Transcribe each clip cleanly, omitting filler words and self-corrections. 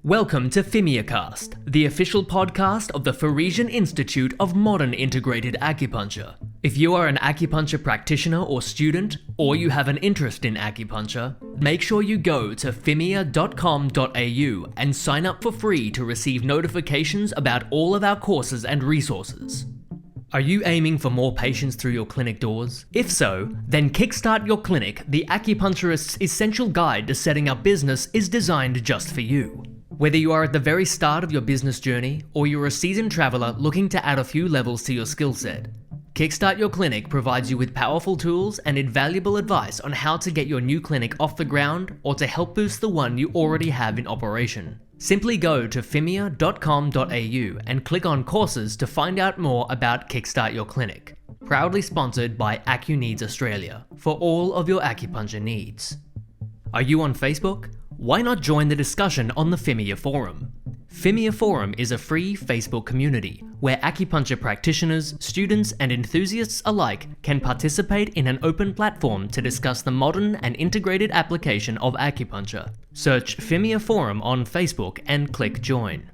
Welcome to FIMIA, the official podcast of the Parisian Institute of Modern Integrated Acupuncture. If you are an acupuncture practitioner or student, or you have an interest in acupuncture, make sure you go to fimia.com.au and sign up for free to receive notifications about all of our courses and resources. Are you aiming for more patients through your clinic doors? If so, then Kickstart Your Clinic, the acupuncturist's essential guide to setting up business, is designed just for you. Whether you are at the very start of your business journey or you're a seasoned traveler looking to add a few levels to your skill set, Kickstart Your Clinic provides you with powerful tools and invaluable advice on how to get your new clinic off the ground or to help boost the one you already have in operation. Simply go to fimia.com.au and click on courses to find out more about Kickstart Your Clinic. Proudly sponsored by AcuNeeds Australia for all of your acupuncture needs. Are you on Facebook? Why not join the discussion on the FIMIA Forum? FIMIA Forum is a free Facebook community where acupuncture practitioners, students, and enthusiasts alike can participate in an open platform to discuss the modern and integrated application of acupuncture. Search FIMIA Forum on Facebook and click join.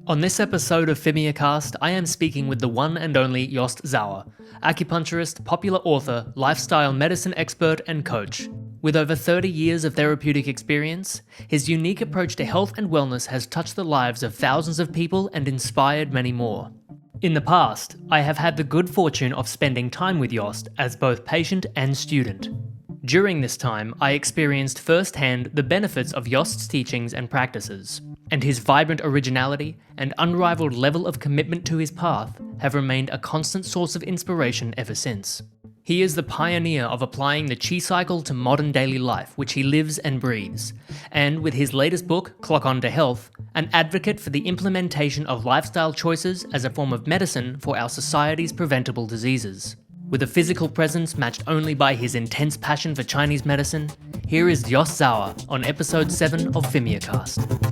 On this episode of FIMIAcast, I am speaking with the one and only Jost Sauer, acupuncturist, popular author, lifestyle medicine expert, and coach. With over 30 years of therapeutic experience, his unique approach to health and wellness has touched the lives of thousands of people and inspired many more. In the past, I have had the good fortune of spending time with Jost as both patient and student. During this time, I experienced firsthand the benefits of Jost's teachings and practices, and his vibrant originality and unrivaled level of commitment to his path have remained a constant source of inspiration ever since. He is the pioneer of applying the Qi cycle to modern daily life, which he lives and breathes, and with his latest book, Clock On to Health, an advocate for the implementation of lifestyle choices as a form of medicine for our society's preventable diseases. With a physical presence matched only by his intense passion for Chinese medicine, here is Jost Sauer on episode 7 of FIMIAcast.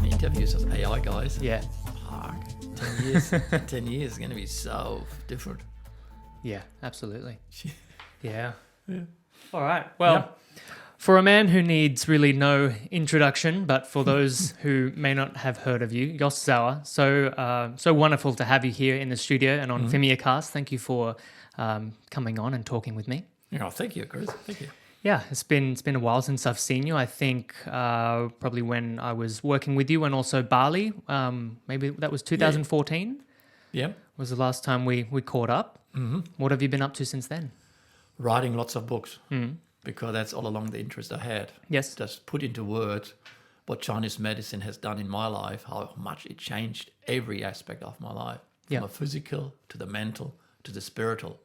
Interviews as AI guys. Yeah. Fuck. 10 years. 10 years is going to be so different. Yeah, absolutely. Yeah. All right. Well, for a man who needs really no introduction, but for those who may not have heard of you, Jost Sauer, so wonderful to have you here in the studio and on FIMIAcast. Thank you for coming on and talking with me. Yeah, thank you, Chris. Thank you. Yeah, it's been a while since I've seen you. I think probably when I was working with you and also Bali, maybe that was 2014. Yeah. Was the last time we caught up. Mm-hmm. What have you been up to since then? Writing lots of books because that's all along the interest I had. Yes. Just put into words what Chinese medicine has done in my life, how much it changed every aspect of my life, from the physical to the mental to the spiritual.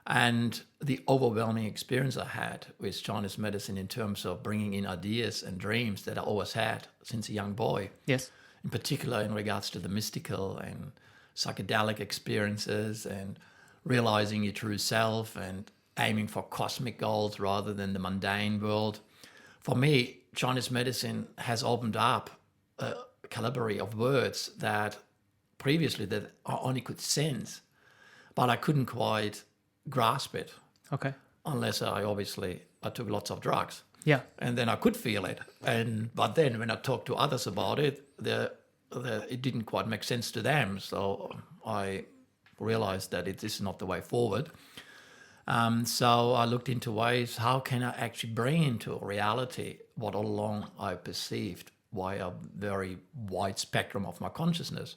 And the overwhelming experience I had with Chinese medicine in terms of bringing in ideas and dreams that I always had since a young boy. Yes. In particular in regards to the mystical and psychedelic experiences and realizing your true self and aiming for cosmic goals rather than the mundane world. For me, Chinese medicine has opened up a calibre of words that previously that I only could sense, but I couldn't quite grasp it. Okay. Unless I took lots of drugs. Yeah. And then I could feel it. But then when I talked to others about it, it didn't quite make sense to them. So I realized that it is not the way forward. So I looked into ways, how can I actually bring into reality what all along I perceived via a very wide spectrum of my consciousness.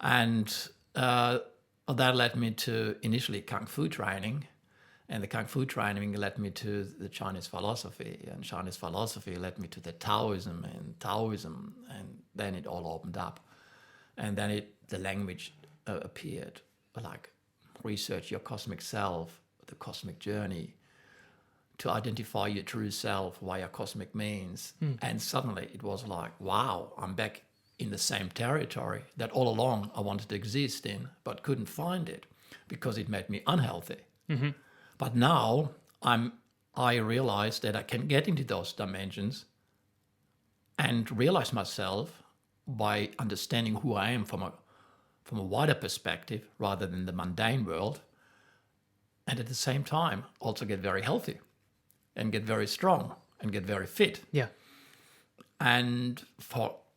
And that led me to initially Kung Fu training, and the Kung Fu training led me to the Chinese philosophy, and Chinese philosophy led me to the Taoism, and then it all opened up. And then the language appeared, like research your cosmic self, the cosmic journey, to identify your true self via cosmic means. And suddenly it was like, wow, I'm back in the same territory that all along I wanted to exist in, but couldn't find it because it made me unhealthy. Mm-hmm. But now I realized that I can get into those dimensions and realize myself by understanding who I am from a wider perspective rather than the mundane world, and at the same time also get very healthy and get very strong and get very fit. Yeah. And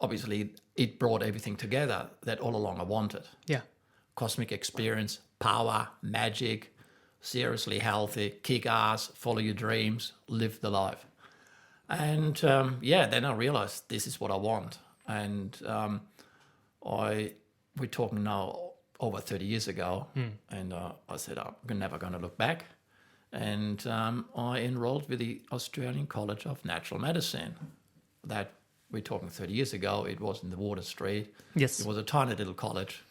obviously it brought everything together that all along I wanted. Yeah. Cosmic experience, power, magic, seriously healthy, kick ass, follow your dreams, live the life. And then I realized this is what I want. And we're talking now over 30 years ago, and I said, I'm never going to look back. And I enrolled with the Australian College of Natural Medicine. That we're talking 30 years ago, it was in the Water Street. Yes. It was a tiny little college.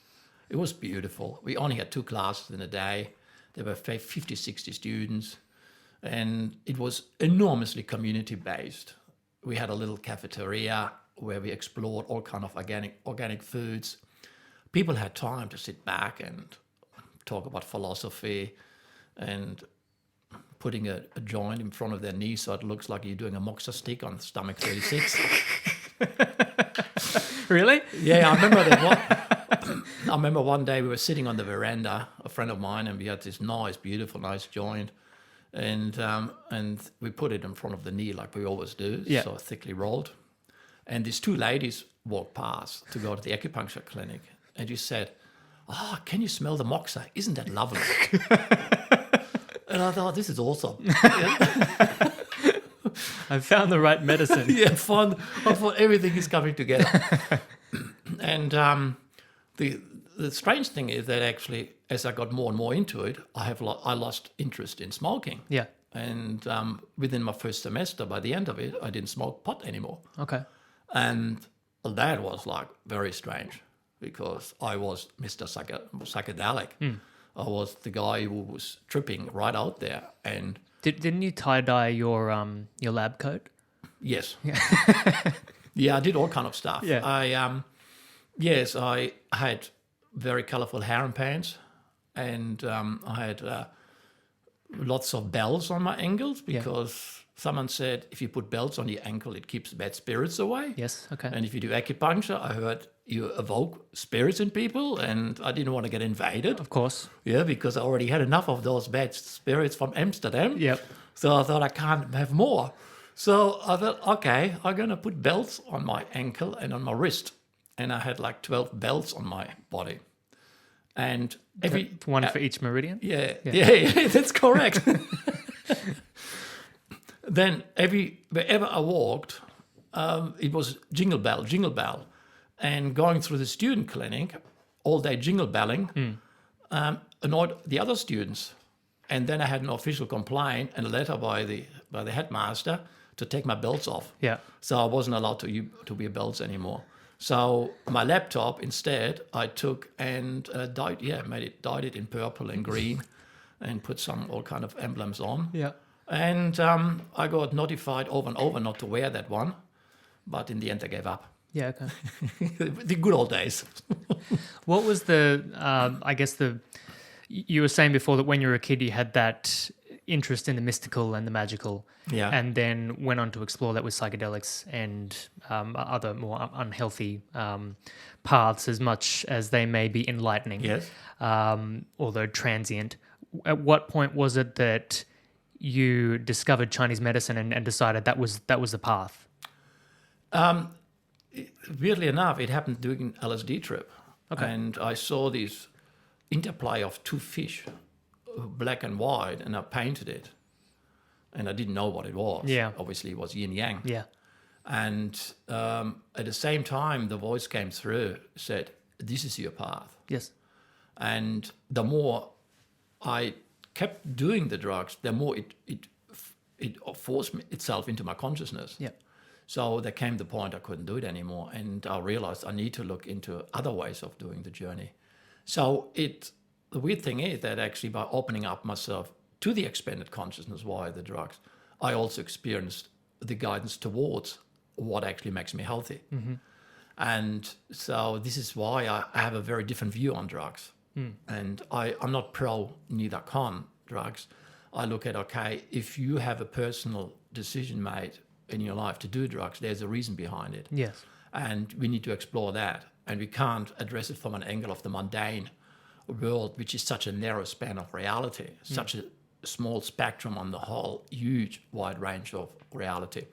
It was beautiful. We only had 2 classes in a day. There were 50, 60 students. And it was enormously community-based. We had a little cafeteria where we explored all kind of organic foods. People had time to sit back and talk about philosophy and putting a joint in front of their knee so it looks like you're doing a moxa stick on stomach 36. Really? Yeah, I remember one day we were sitting on the veranda, a friend of mine, and we had this beautiful, nice joint. And we put it in front of the knee like we always do, so thickly rolled. And these 2 ladies walked past to go to the acupuncture clinic. And you said, can you smell the moxa? Isn't that lovely? And I thought, this is awesome. I found the right medicine. I thought everything is coming together. And the strange thing is that actually, as I got more and more into it, I lost interest in smoking. Yeah. And within my first semester, by the end of it, I didn't smoke pot anymore. Okay. And that was like very strange because I was Mr. Psychedelic. I was the guy who was tripping right out there. And didn't you tie-dye your lab coat? yes. I did all kind of stuff. Yeah. I had very colorful hair and pants, and I had lots of bells on my ankles because someone said if you put bells on your ankle, it keeps bad spirits away. Yes, okay. And if you do acupuncture, I heard you evoke spirits in people, and I didn't want to get invaded. Of course. Yeah, because I already had enough of those bad spirits from Amsterdam. Yep. So I thought I can't have more. So I thought, okay, I'm going to put belts on my ankle and on my wrist. And I had like 12 belts on my body. And one for each meridian? Yeah, that's correct. Then wherever I walked, it was jingle bell. And going through the student clinic, all day jingle belling, annoyed the other students. And then I had an official complaint and a letter by the headmaster to take my belts off. Yeah. So I wasn't allowed to wear belts anymore. So my laptop instead I took and dyed it in purple and green, and put all kind of emblems on. Yeah. And I got notified over and over not to wear that one, but in the end I gave up. Yeah. Okay. The good old days. What was you were saying before that when you were a kid you had that interest in the mystical and the magical, and then went on to explore that with psychedelics and other more unhealthy paths, as much as they may be enlightening, Yes. Although transient. At what point was it that you discovered Chinese medicine and decided that was the path? Weirdly enough, it happened during an LSD trip. Okay. And I saw this interplay of 2 fish, black and white, and I painted it. And I didn't know what it was. Yeah. Obviously, it was yin yang. Yeah. And at the same time, the voice came through, said, "This is your path." Yes. And the more I kept doing the drugs, the more it forced itself into my consciousness. Yeah. So there came the point I couldn't do it anymore, and I realized I need to look into other ways of doing the journey. So the weird thing is that actually by opening up myself to the expanded consciousness via the drugs, I also experienced the guidance towards what actually makes me healthy. Mm-hmm. And so this is why I have a very different view on drugs. And I'm not pro, neither con drugs. I look at, okay, if you have a personal decision made in your life to do drugs, there's a reason behind it. Yes. And we need to explore that. And we can't address it from an angle of the mundane world, which is such a narrow span of reality, such a small spectrum on the whole huge wide range of reality.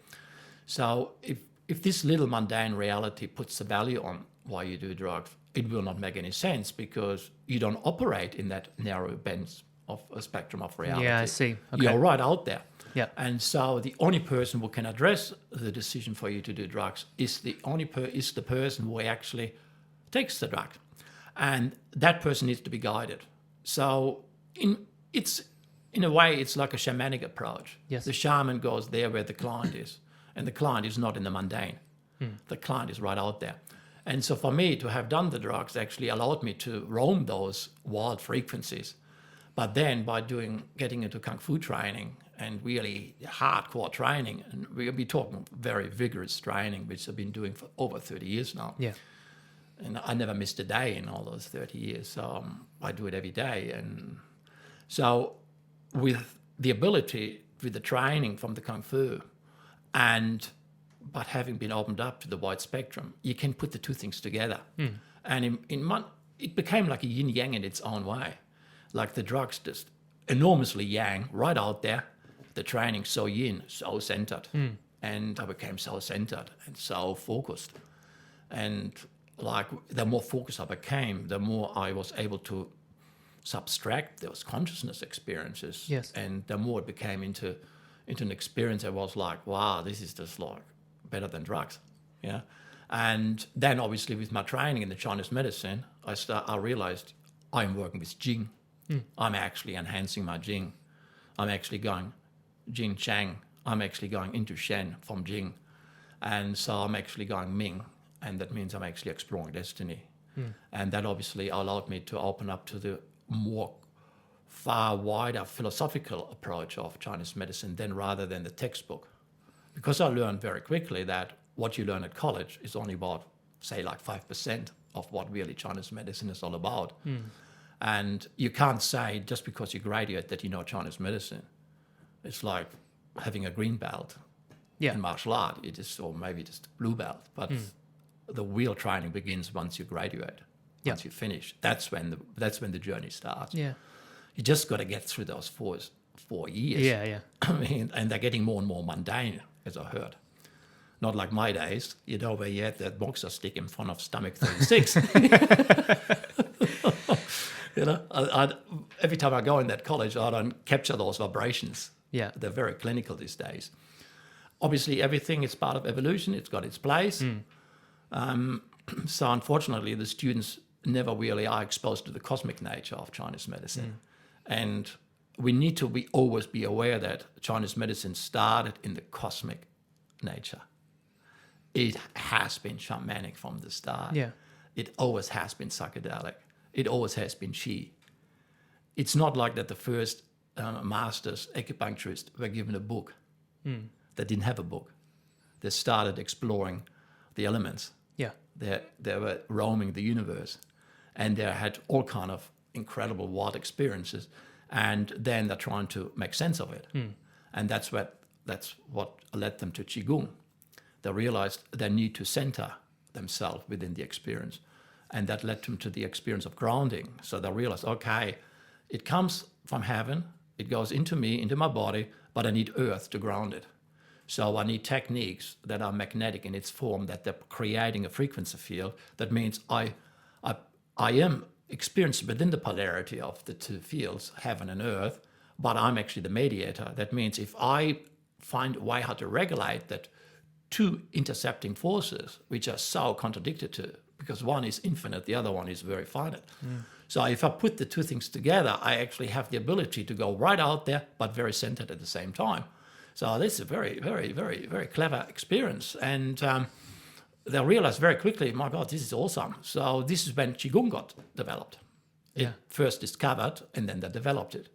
So if this little mundane reality puts a value on why you do drugs, it will not make any sense because you don't operate in that narrow bend of a spectrum of reality. Yeah, I see. Okay. You're right out there. Yeah. And so the only person who can address the decision for you to do drugs is the person who actually takes the drug. And that person needs to be guided. So in a way, it's like a shamanic approach. Yes. The shaman goes there where the client is. And the client is not in the mundane. The client is right out there. And so for me to have done the drugs actually allowed me to roam those wild frequencies. But then by getting into Kung Fu training and really hardcore training, and we'll be talking very vigorous training, which I've been doing for over 30 years now. Yeah. And I never missed a day in all those 30 years. So I do it every day. And so with the ability, with the training from the Kung Fu, but having been opened up to the wide spectrum, you can put the two things together. And it became like a yin-yang in its own way. Like the drugs just enormously yang, right out there. The training so yin, so centered. And I became so centered and so focused. And like the more focused I became, the more I was able to subtract those consciousness experiences. Yes. And the more it became into an experience, I was like, wow, this is just like better than drugs. Yeah. And then obviously with my training in the Chinese medicine, I realized I'm working with Jing. I'm actually enhancing my Jing. I'm actually going Jing Chang. I'm actually going into Shen from Jing. And so I'm actually going Ming. And that means I'm actually exploring destiny. And that obviously allowed me to open up to the more far wider philosophical approach of Chinese medicine rather than the textbook. Because I learned very quickly that what you learn at college is only about, say, like 5% of what really Chinese medicine is all about. And you can't say just because you graduate that you know Chinese medicine. It's like having a green belt in martial art, or maybe just a blue belt. But the real training begins once you graduate, once you finish. That's when the journey starts. Yeah. You just got to get through those 4 years. Yeah. I mean, and they're getting more and more mundane, as I heard. Not like my days, where you had that boxer stick in front of stomach 36. Every time I go in that college, I don't capture those vibrations. Yeah. They're very clinical these days. Obviously, everything is part of evolution. It's got its place. So unfortunately, the students never really are exposed to the cosmic nature of Chinese medicine. And we need to always be aware that Chinese medicine started in the cosmic nature. It has been shamanic from the start. Yeah. It always has been psychedelic. It always has been Qi. It's not like that the first masters, acupuncturists, were given a book. They didn't have a book. They started exploring the elements. Yeah. They were roaming the universe. And they had all kind of incredible wild experiences. And then they're trying to make sense of it. And that's what led them to Qigong. They realized they need to center themselves within the experience. And that led them to the experience of grounding. So they realized, okay, it comes from heaven, it goes into me, into my body, but I need earth to ground it. So I need techniques that are magnetic in its form, that they're creating a frequency field. That means I am experienced within the polarity of the two fields, heaven and earth, but I'm actually the mediator. That means if I find a way how to regulate that two intercepting forces, which are so contradicted to, because one is infinite, the other one is very finite. So if I put the two things together, I actually have the ability to go right out there, but very centered at the same time. So this is a very, very, very, very clever experience. And they realized very quickly, my God, this is awesome. So this is when Qigong got developed. It first discovered, and then they developed it.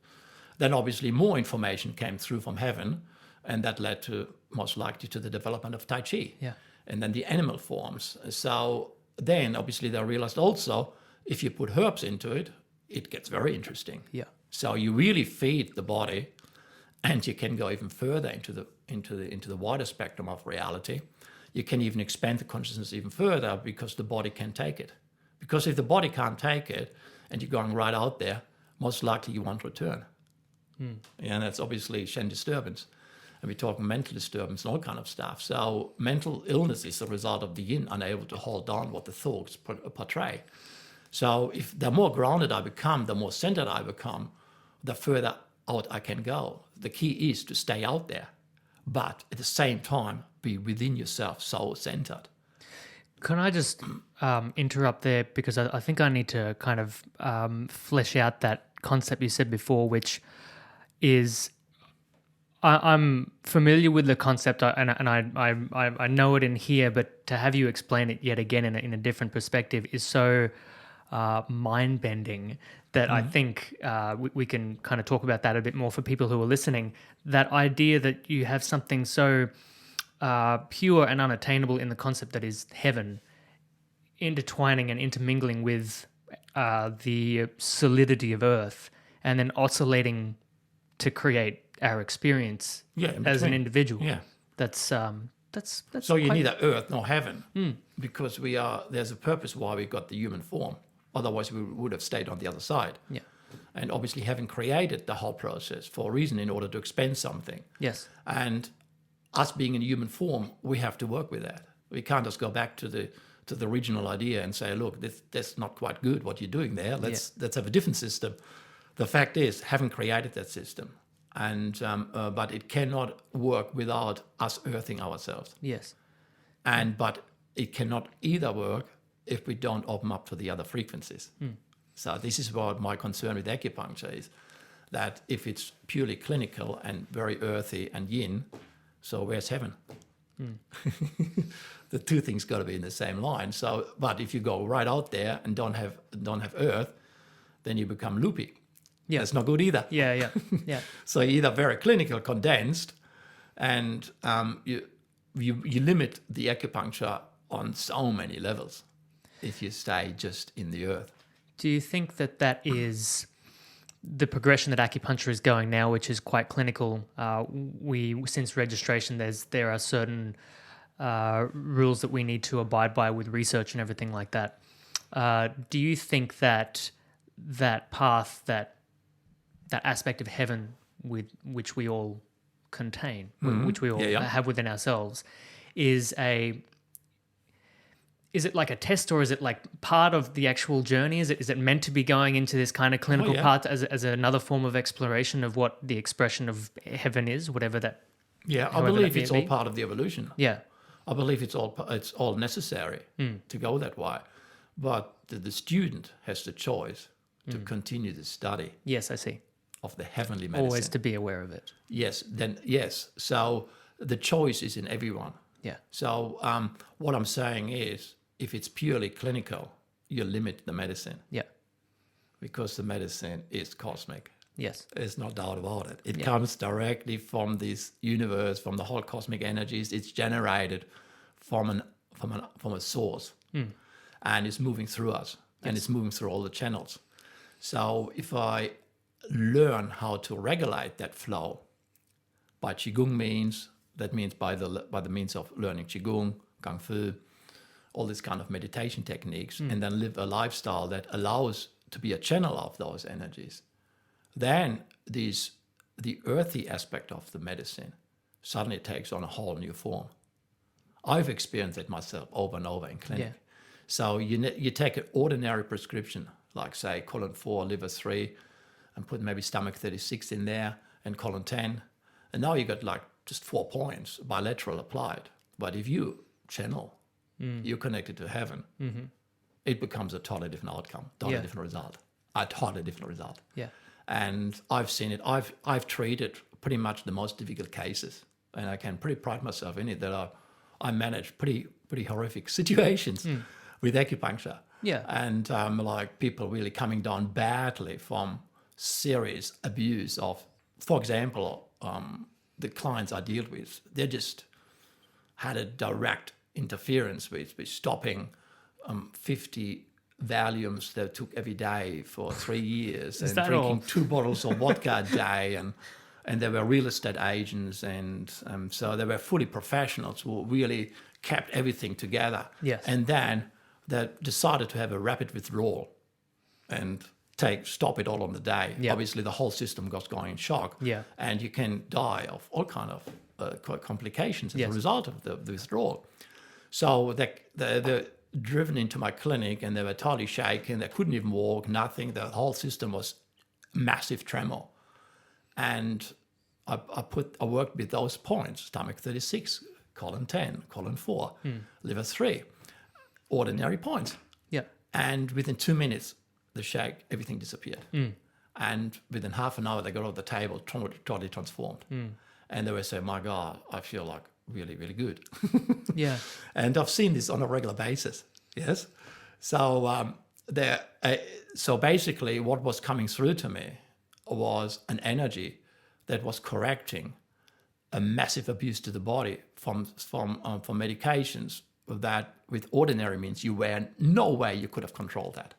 Then obviously more information came through from heaven, and that led to, most likely, to the development of Tai Chi. Yeah. And then the animal forms. So then obviously they realized also, if you put herbs into it, it gets very interesting. Yeah. So you really feed the body, and you can go even further into the wider spectrum of reality. you can even expand the consciousness even further because the body can take it. Because if the body can't take it and you're going right out there, most likely you won't return. Yeah, and that's obviously Shen disturbance. And we're talking mental disturbance and all kind of stuff. So mental illness is the result of the yin unable to hold on what the thoughts portray. So if the more grounded I become, the more centered I become, the further out I can go. The key is to stay out there, but at the same time, be within yourself, soul-centered. Can I just interrupt there, because I think I need to kind of flesh out that concept you said before, which is I'm familiar with the concept and I know it in here, but to have you explain it yet again in a different perspective is so mind-bending that I think we can kind of talk about that a bit more for people who are listening. That idea that you have something so pure and unattainable in the concept that is heaven, intertwining and intermingling with the solidity of earth, and then oscillating to create our experience as an individual. Yeah. That's so you neither earth nor heaven, because there's a purpose why we got the human form. Otherwise, we would have stayed on the other side. Yeah. And obviously, having created the whole process for a reason in order to expand something. Yes. And us being in human form, we have to work with that. We can't just go back to the original idea and say, look, that's not quite good what you're doing there. Let's have a different system. The fact is, haven't created that system, and but it cannot work without us earthing ourselves. Yes. But it cannot either work if we don't open up to the other frequencies. So this is what my concern with acupuncture is, that if it's purely clinical and very earthy and yin, so where's heaven? The two things got to be in the same line. So, but if you go right out there and don't have earth, then you become loopy. Yeah. That's not good either. Yeah. So either very clinical, condensed, and you limit the acupuncture on so many levels if you stay just in the earth. Do you think that is the progression that acupuncture is going now, which is quite clinical? Since registration, there are certain rules that we need to abide by with research and everything like that. Do you think that path, that aspect of heaven with which we all contain, which we all have within ourselves, is it like a test, or is it like part of the actual journey? Is it meant to be going into this kind of clinical part as another form of exploration of what the expression of heaven is, whatever that? Yeah, I believe it's all part of the evolution. Yeah, I believe it's all necessary to go that way, but the student has the choice to continue the study. Yes, I see. Of the heavenly medicine. Always to be aware of it. Yes. So the choice is in everyone. Yeah. So what I'm saying is, if it's purely clinical, you limit the medicine. Yeah. Because the medicine is cosmic. Yes. There's no doubt about it. It comes directly from this universe, from the whole cosmic energies. It's generated from a source, and it's moving through us, and it's moving through all the channels. So if I learn how to regulate that flow by Qigong means, that means by the means of learning Qigong, Kung Fu, all these kind of meditation techniques, and then live a lifestyle that allows to be a channel of those energies, then the earthy aspect of the medicine suddenly takes on a whole new form. I've experienced it myself over and over in clinic. Yeah. So you take an ordinary prescription, like say colon 4, liver 3, and put maybe stomach 36 in there, and colon 10, and now you got like just 4 points bilateral applied. But if you channel, you're connected to heaven, it becomes a totally different outcome, totally different result, a totally different result. Yeah. And I've seen it. I've treated pretty much the most difficult cases, and I can pretty pride myself in it that I manage pretty horrific situations with acupuncture. Yeah. And like people really coming down badly from serious abuse of, for example, the clients I deal with, they just had a direct interference with stopping 50 Valiums they took every day for 3 years, and drinking 2 bottles of vodka a day, and they were real estate agents, and so they were fully professionals who really kept everything together. Yes. And then they decided to have a rapid withdrawal and stop it all on the day. Yeah. Obviously, the whole system was going in shock. Yeah. And you can die of all kind of complications as Yes. a result of the withdrawal. So they're driven into my clinic and they were totally shaken. They couldn't even walk, nothing. The whole system was massive tremor. And I worked with those points: stomach 36, colon 10, colon 4, liver 3, ordinary points. Yeah. And within 2 minutes, the shake, everything disappeared. And within half an hour, they got off the table, totally transformed. And they were saying, my God, I feel like really, really good. Yeah. And I've seen this on a regular basis. Yes. So so basically what was coming through to me was an energy that was correcting a massive abuse to the body from medications that with ordinary means you were no way you could have controlled that.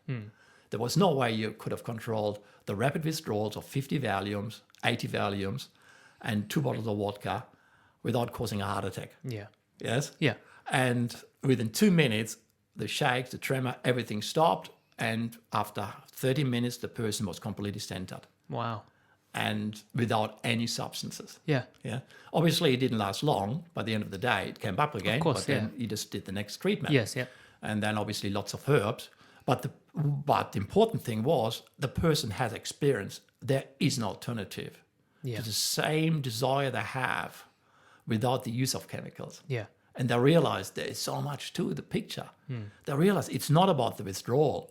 There was no way you could have controlled the rapid withdrawals of 50 Valiums, 80 Valiums, and 2 bottles of vodka without causing a heart attack. Yeah. Yes? Yeah. And within 2 minutes, the shakes, the tremor, everything stopped. And after 30 minutes, the person was completely centered Wow. and without any substances. Yeah. Yeah. Obviously, it didn't last long. By the end of the day, it came up again. Of course, but then you just did the next treatment. Yes. Yeah. And then obviously lots of herbs. But the important thing was the person has experience. There is an alternative Yeah. to the same desire they have without the use of chemicals. Yeah. And they realize there is so much to the picture. They realize it's not about the withdrawal.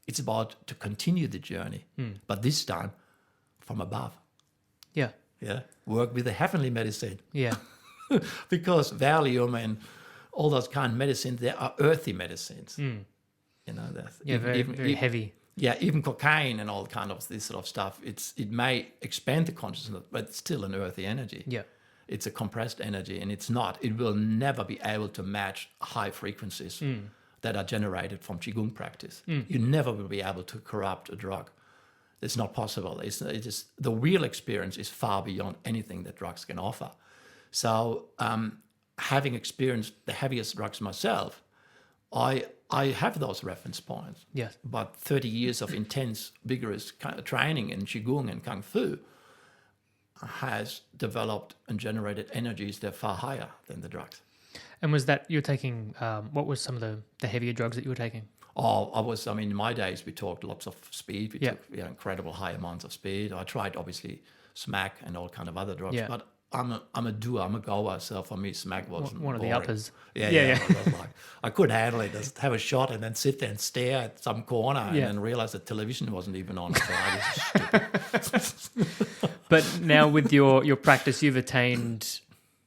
It's about to continue the journey, but this time from above. Yeah. Yeah, work with the heavenly medicine. Yeah. Because Valium and all those kind of medicines, they are earthy medicines. You know, Yeah. Very heavy. Yeah, even cocaine and all kind of this sort of stuff. It may expand the consciousness, but it's still an earthy energy. Yeah. It's a compressed energy, and it's not. It will never be able to match high frequencies that are generated from Qigong practice. You never will be able to corrupt a drug. It's not possible. It's just the real experience is far beyond anything that drugs can offer. So, having experienced the heaviest drugs myself, I have those reference points. Yes. But 30 years of intense, vigorous kind of training in Qigong and Kung Fu has developed and generated energies that are far higher than the drugs. And was that you're taking? What was some of the heavier drugs that you were taking? In my days, we talked lots of speed. We took incredible high amounts of speed. I tried, obviously, smack and all kind of other drugs. Yeah. But I'm a doer, I'm a goer. So for me, smack was One of the uppers. Yeah. I couldn't handle it. Just have a shot and then sit there and stare at some corner and then realize the television wasn't even on. So I was stupid. But now with your practice, you've attained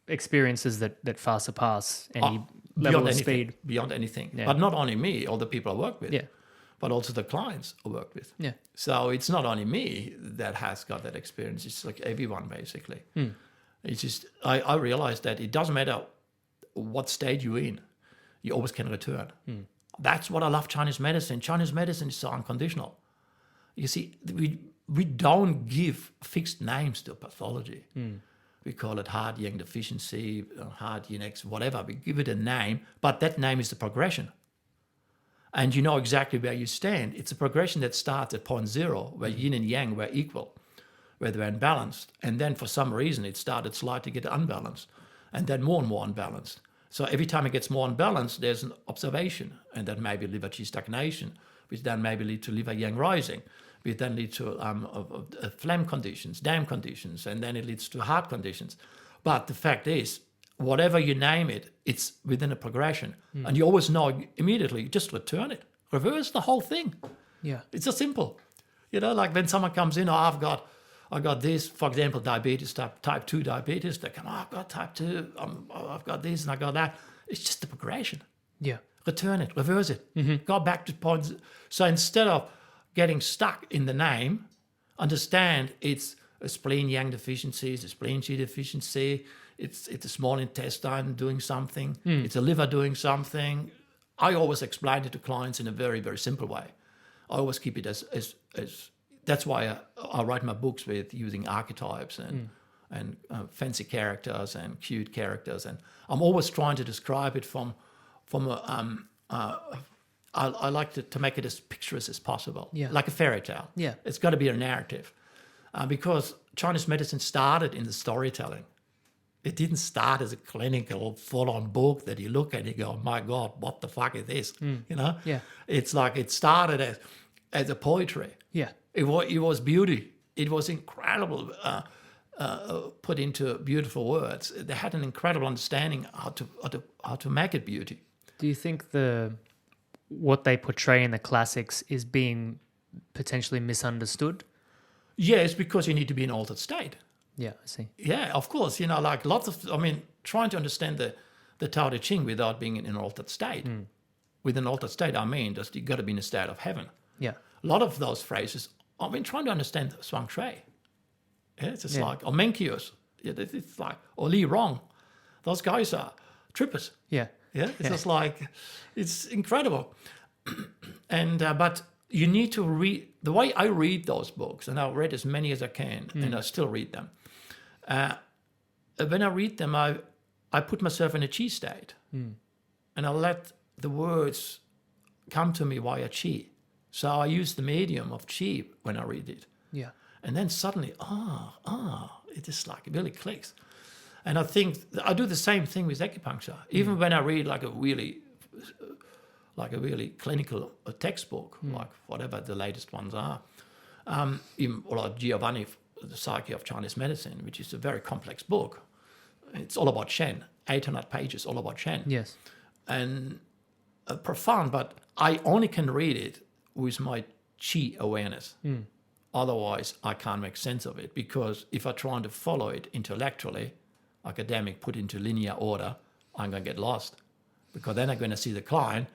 experiences that far surpass any level of speed. Beyond anything. Yeah. But not only me, all the people I work with, Yeah. but also the clients I work with. Yeah. So it's not only me that has got that experience. It's like everyone, basically. It's just, I realized that it doesn't matter what stage you're in, you always can return. That's what I love Chinese medicine. Chinese medicine is so unconditional. You see, we don't give fixed names to pathology. We call it hard yang deficiency, hard yin X, whatever. We give it a name, but that name is the progression. And you know exactly where you stand. It's a progression that starts at point 0, where yin and yang were equal, where they were unbalanced. And then for some reason, it started slightly to get unbalanced, and then more and more unbalanced. So every time it gets more unbalanced, there's an observation, and that may be liver qi stagnation, which then maybe lead to liver yang rising, which then lead to phlegm conditions, dam conditions, and then it leads to heart conditions. But the fact is, whatever you name it, it's within a progression. And you always know immediately, just return it. Reverse the whole thing. Yeah. It's so simple. You know, like when someone comes in, I've got this, for example, diabetes, type 2 diabetes. They come, I've got type 2, I've got this and I got that. It's just the progression. Yeah. Return it, reverse it, go back to points. So instead of getting stuck in the name, understand it's a spleen yang deficiency, it's a spleen qi deficiency, it's a small intestine doing something, it's a liver doing something. I always explain it to clients in a very, very simple way. I always keep it as that's why I write my books with using archetypes and fancy characters and cute characters, and I'm always trying to describe it from I like to make it as picturesque as possible, like a fairy tale. Yeah. It's got to be a narrative, because Chinese medicine started in the storytelling. It didn't start as a clinical, full-on book that you look at and you go, my God, what the fuck is this? You know? Yeah. It's like it started as a poetry. Yeah. It was beauty. It was incredible, put into beautiful words. They had an incredible understanding how to make it beauty. Do you think what they portray in the classics is being potentially misunderstood? Yes, because you need to be in an altered state. Yeah, I see. Yeah, of course. Like trying to understand the Tao Te Ching without being in an altered state. With an altered state, I mean, just you got to be in a state of heaven. Yeah. A lot of those phrases, trying to understand Shuang Shui. Yeah, it's just like, or Menkyius. Yeah, it's like, or Li Rong. Those guys are trippers. Yeah. Yeah, it's just like, it's incredible. And but you need to read, the way I read those books, and I've read as many as I can, and I still read them. When I read them, I put myself in a chi state, and I let the words come to me via chi. So I use the medium of chi when I read it. Yeah. And then suddenly, it just like, it really clicks. And I think I do the same thing with acupuncture. Even when I read like a really clinical textbook, like whatever the latest ones are, or like Giovanni, The Psyche of Chinese Medicine, which is a very complex book. It's all about Shen, 800 pages, all about Shen. Yes. And profound, but I only can read it with my chi awareness. Otherwise, I can't make sense of it, because if I try to follow it intellectually, academic, put into linear order, I'm going to get lost, because then I'm going to see the client,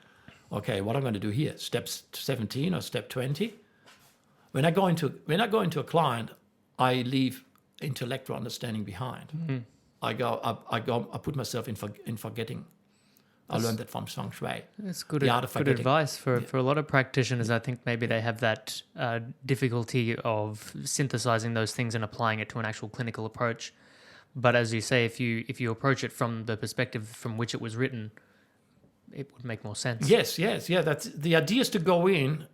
okay, what I'm going to do here, step 17 or step 20. When I go into a client, I leave intellectual understanding behind. I put myself in forgetting. I learned that from Shuang Shui. That's good advice for a lot of practitioners. I think maybe they have that difficulty of synthesizing those things and applying it to an actual clinical approach. But as you say, if you approach it from the perspective from which it was written, it would make more sense. Yes. That's the idea, is to go in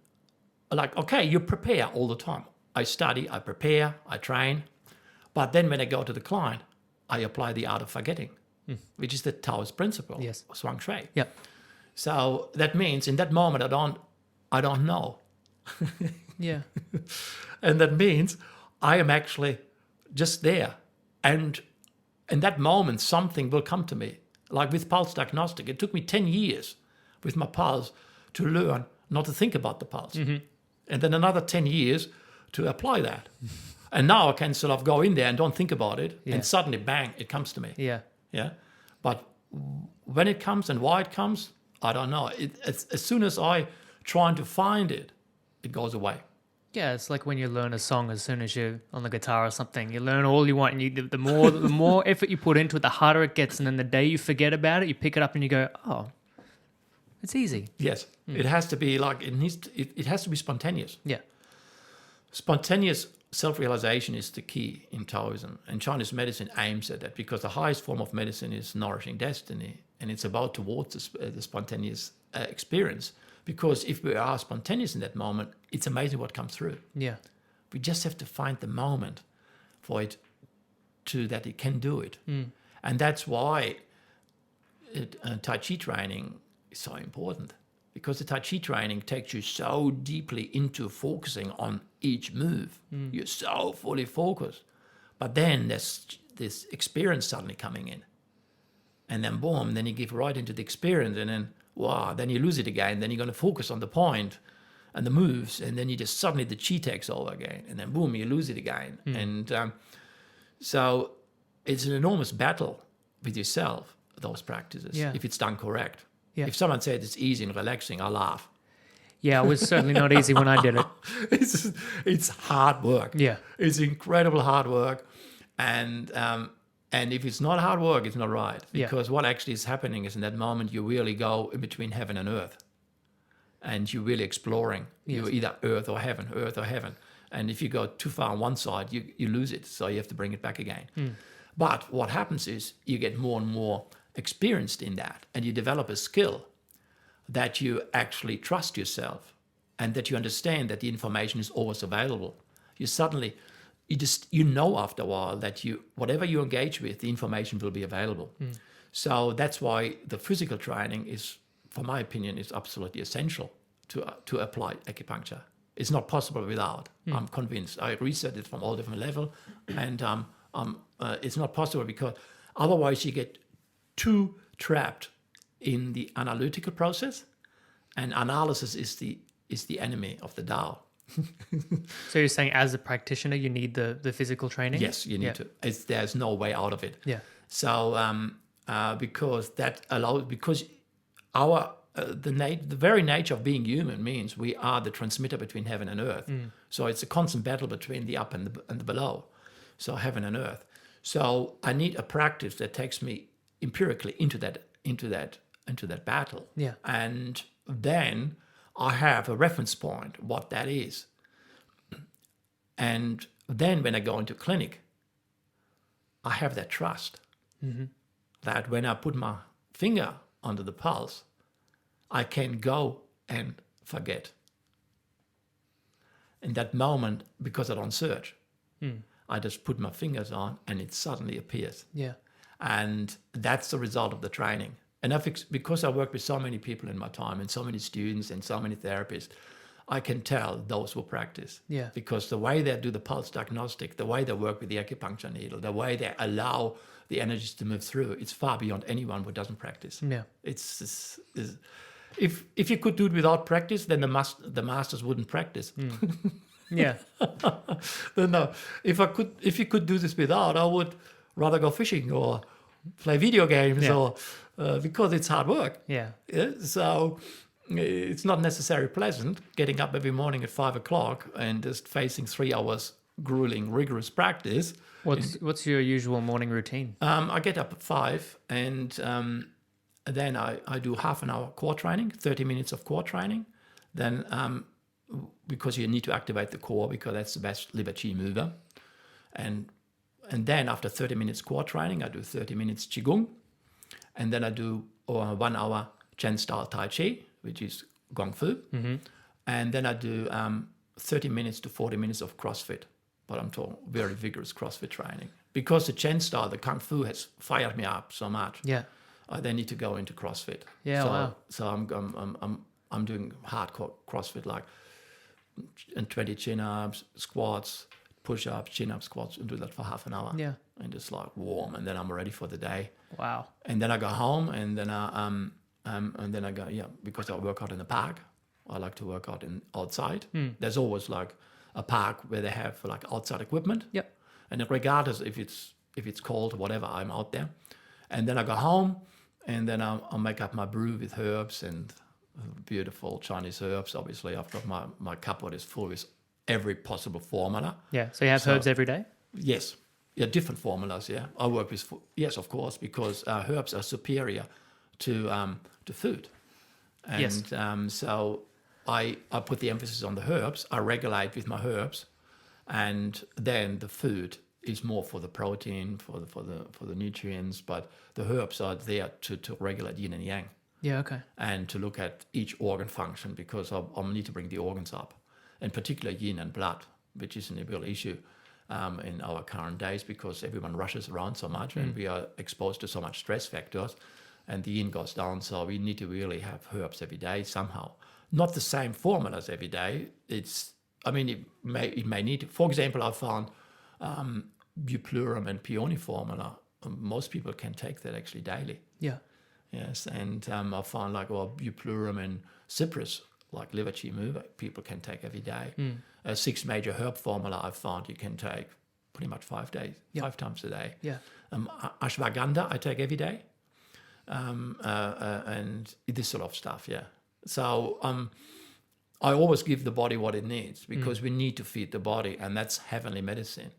like, okay, you prepare all the time. I study, I prepare, I train. But then when I go to the client, I apply the art of forgetting, which is the Taoist principle, yes, Shuang Shui. Yeah. So that means in that moment I don't know. Yeah. And that means I am actually just there. And in that moment, something will come to me. Like with pulse diagnostic, it took me 10 years with my pulse to learn not to think about the pulse. And then another 10 years to apply that. And now I can sort of go in there and don't think about it. And suddenly, bang, it comes to me. Yeah. But when it comes and why it comes, I don't know. As soon as I try to find it, it goes away. Yeah, it's like when you learn a song. As soon as you're on the guitar or something, you learn all you want, and the more effort you put into it, the harder it gets. And then the day you forget about it, you pick it up and you go, "Oh, it's easy." Yes, it has to be like it has to be spontaneous. Yeah, spontaneous self-realization is the key in Taoism, and Chinese medicine aims at that, because the highest form of medicine is nourishing destiny, and it's about towards the spontaneous experience. Because if we are spontaneous in that moment, it's amazing what comes through. Yeah. We just have to find the moment for it that it can do it. And that's why Tai Chi training is so important. Because the Tai Chi training takes you so deeply into focusing on each move. You're so fully focused. But then there's this experience suddenly coming in. And then boom, then you give right into the experience, and then wow, then you lose it again. Then you're going to focus on the point and the moves, and then you just suddenly the chi takes over again, and then boom, you lose it again. And so it's an enormous battle with yourself, those practices, if it's done correct. Yeah. If someone said it's easy and relaxing, I laugh. Yeah, it was certainly not easy when I did it. It's hard work. Yeah. It's incredible hard work. And if it's not hard work, it's not right. Because what actually is happening is in that moment, you really go in between heaven and earth. And you're really exploring. You're either earth or heaven. And if you go too far on one side, you lose it. So you have to bring it back again. But what happens is you get more and more experienced in that, and you develop a skill that you actually trust yourself, and that you understand that the information is always available. You know after a while that whatever you engage with, the information will be available. So that's why the physical training is, for my opinion, is absolutely essential to apply acupuncture. It's not possible without. I'm convinced. I researched it from all different levels, and it's not possible because otherwise you get too trapped in the analytical process, and analysis is the enemy of the Tao. So you're saying as a practitioner, you need the physical training? Yes, you need to. There's no way out of it. Yeah. So because the very nature of being human means we are the transmitter between heaven and earth. So it's a constant battle between the up and the below. So heaven and earth. So I need a practice that takes me empirically into that battle. Yeah. And then I have a reference point, what that is. And then when I go into clinic, I have that trust that when I put my finger under the pulse, I can go and forget. In that moment, because I don't search, I just put my fingers on and it suddenly appears. Yeah. And that's the result of the training. And because I work with so many people in my time and so many students and so many therapists, I can tell those who practice. Yeah. Because the way they do the pulse diagnostic, the way they work with the acupuncture needle, the way they allow the energies to move through, it's far beyond anyone who doesn't practice. Yeah. If you could do it without practice, then the masters wouldn't practice. Yeah. No, if you could do this without, I would rather go fishing or play video games or because it's hard work. Yeah. So it's not necessarily pleasant getting up every morning at 5 o'clock and just facing 3 hours grueling, rigorous practice. What's your usual morning routine? I get up at 5 and then I do half an hour core training, 30 minutes of core training. Then because you need to activate the core because that's the best liver chi mover. And then after 30 minutes core training, I do 30 minutes Qigong. And then I do 1 hour Chen style Tai Chi, which is Gong Fu. And then I do 30 minutes to 40 minutes of CrossFit. But I'm talking very vigorous CrossFit training. Because the Chen style, the Kung Fu has fired me up so much. Yeah. I then need to go into CrossFit. Yeah, wow. So I'm doing hardcore CrossFit, like 20 chin-ups, squats, push-ups, chin-ups, squats, and do that for half an hour. Yeah. And just like warm, and then I'm ready for the day. Wow. And then I go home, and then I go, because I work out in the park. I like to work out outside. There's always like a park where they have like outside equipment. Yep. And regardless if it's cold or whatever, I'm out there. And then I go home, and then I'll make up my brew with herbs and beautiful Chinese herbs. Obviously, I've got my cupboard is full with every possible formula. Yeah. So you have herbs every day? Yes. Yeah, different formulas, yeah. I work with, yes, of course, because herbs are superior to food. And Yes. So I put the emphasis on the herbs. I regulate with my herbs. And then the food is more for the protein, for the nutrients. But the herbs are there to regulate yin and yang. Yeah, okay. And to look at each organ function, because I need to bring the organs up, in particular yin and blood, which is a real issue in our current days because everyone rushes around so much and we are exposed to so much stress factors and the yin goes down. So we need to really have herbs every day somehow. Not the same formulas every day. It may need to. For example, I found Buplurum and Peony formula. Most people can take that actually daily. Yeah. Yes, and I found Buplurum and Cypress, like liver chi mover, people can take every day. 6 major herb formula I've found you can take pretty much 5 days, 5 times a day. Yeah. Ashwagandha I take every day, and this sort of stuff. Yeah. So I always give the body what it needs because we need to feed the body, and that's heavenly medicine.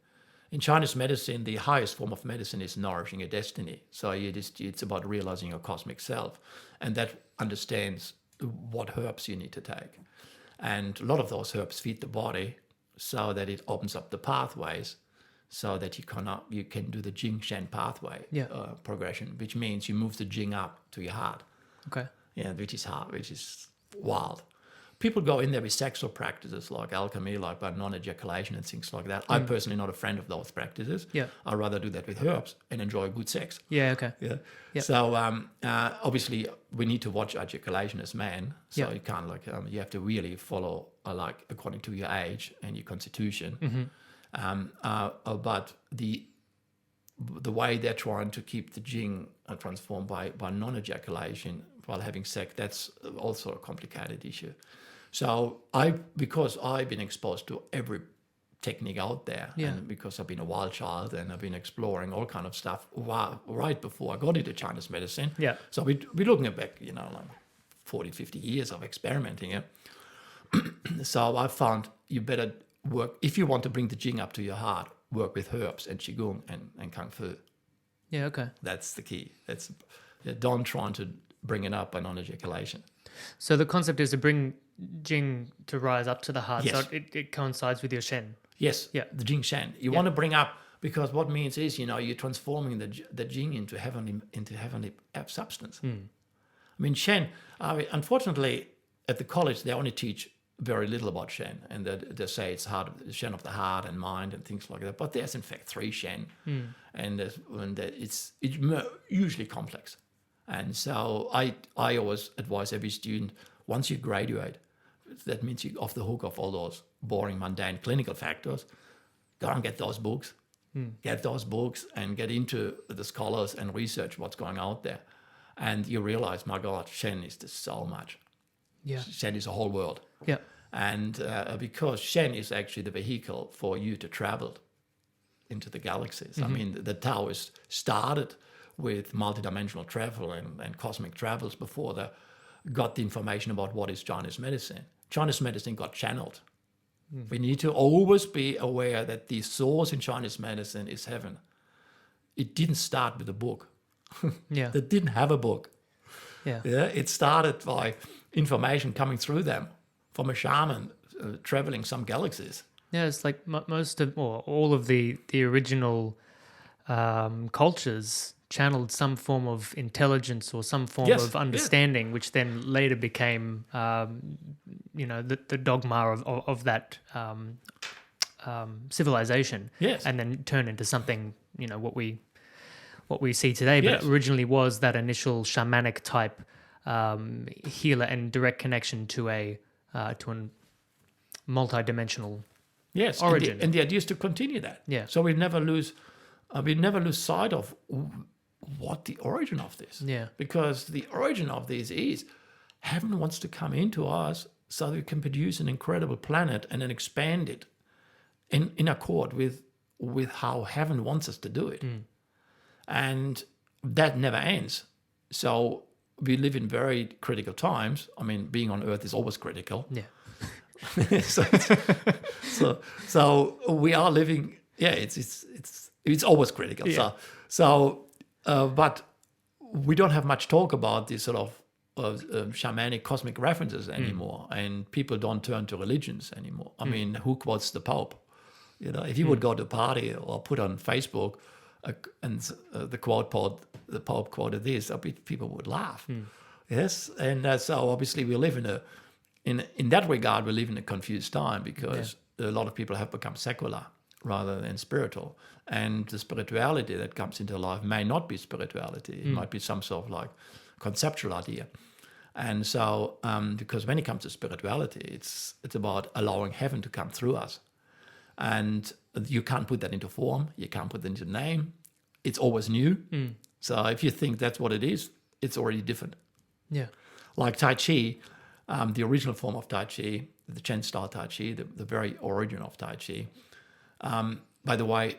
In Chinese medicine, the highest form of medicine is nourishing your destiny. So it's about realizing your cosmic self, and that understands what herbs you need to take. And a lot of those herbs feed the body so that it opens up the pathways so that you can do the Jing Shen pathway progression, which means you move the Jing up to your heart. Okay. Yeah, which is hard, which is wild. People go in there with sexual practices like alchemy, like by non-ejaculation and things like that. I'm personally not a friend of those practices. Yeah. I'd rather do that with herbs and enjoy good sex. Yeah, okay. Yeah. Yep. So obviously we need to watch ejaculation as man. So Yep. you can't you have to really follow according to your age and your constitution. But the way they're trying to keep the Jing transformed by non-ejaculation while having sex, that's also a complicated issue. So because I've been exposed to every technique out there, and because I've been a wild child and I've been exploring all kind of stuff right before I got into Chinese medicine. Yeah. So we're looking at back, 40, 50 years of experimenting. Yeah? So I found you better work, if you want to bring the Jing up to your heart, work with herbs and Qigong and Kung Fu. Yeah, okay. That's the key. Don't try to bring it up by non-ejaculation. So the concept is to bring Jing to rise up to the heart, Yes. so it coincides with your Shen. Yes, Yeah. the Jing Shan. You want to bring up, because what means is, you're transforming the Jing into heavenly substance. I mean, Shen, unfortunately, at the college, they only teach very little about Shen, and they say it's Shen of the heart and mind and things like that. But there's in fact 3 Shen, and it's usually complex. And so I always advise every student, once you graduate, that means you're off the hook of all those boring, mundane clinical factors. Go and get those books. Get those books and get into the scholars and research what's going out there. And you realize, my God, Shen is just so much. Yeah. Shen is a whole world. Yeah. And because Shen is actually the vehicle for you to travel into the galaxies. I mean, the Taoists started with multidimensional travel and cosmic travels before they got the information about what is Chinese medicine. Chinese medicine got channeled. We need to always be aware that the source in Chinese medicine is heaven. It didn't start with a book. Yeah. They didn't have a book. Yeah. Yeah, it started by information coming through them from a shaman traveling some galaxies. Yeah, it's like most of, or all of the original cultures channeled some form of intelligence or some form Yes, of understanding, which then later became, the dogma of that civilization. Yes. And then turned into something, what we see today. But Yes. it originally was that initial shamanic type healer and direct connection to a multi-dimensional. Yes, origin. And the idea is to continue that. Yeah. So we never lose sight of what the origin of this. Yeah. Because the origin of this is heaven wants to come into us so that we can produce an incredible planet and then expand it in accord with how heaven wants us to do it. And that never ends. So we live in very critical times. I mean, being on Earth is always critical. Yeah. so we are living. Yeah, it's always critical. Yeah. But we don't have much talk about these sort of shamanic cosmic references anymore, and people don't turn to religions anymore. I mean, who quotes the Pope? If you would go to a party or put on Facebook, and the Pope quoted this, people would laugh. Yes, and so obviously we live in that regard, we live in a confused time because a lot of people have become secular rather than spiritual. And the spirituality that comes into life may not be spirituality. It might be some sort of conceptual idea. And so, because when it comes to spirituality, it's about allowing heaven to come through us. And you can't put that into form. You can't put that into name. It's always new. So if you think that's what it is, it's already different. Yeah. Like Tai Chi, the original form of Tai Chi, the Chen style Tai Chi, the very origin of Tai Chi. By the way,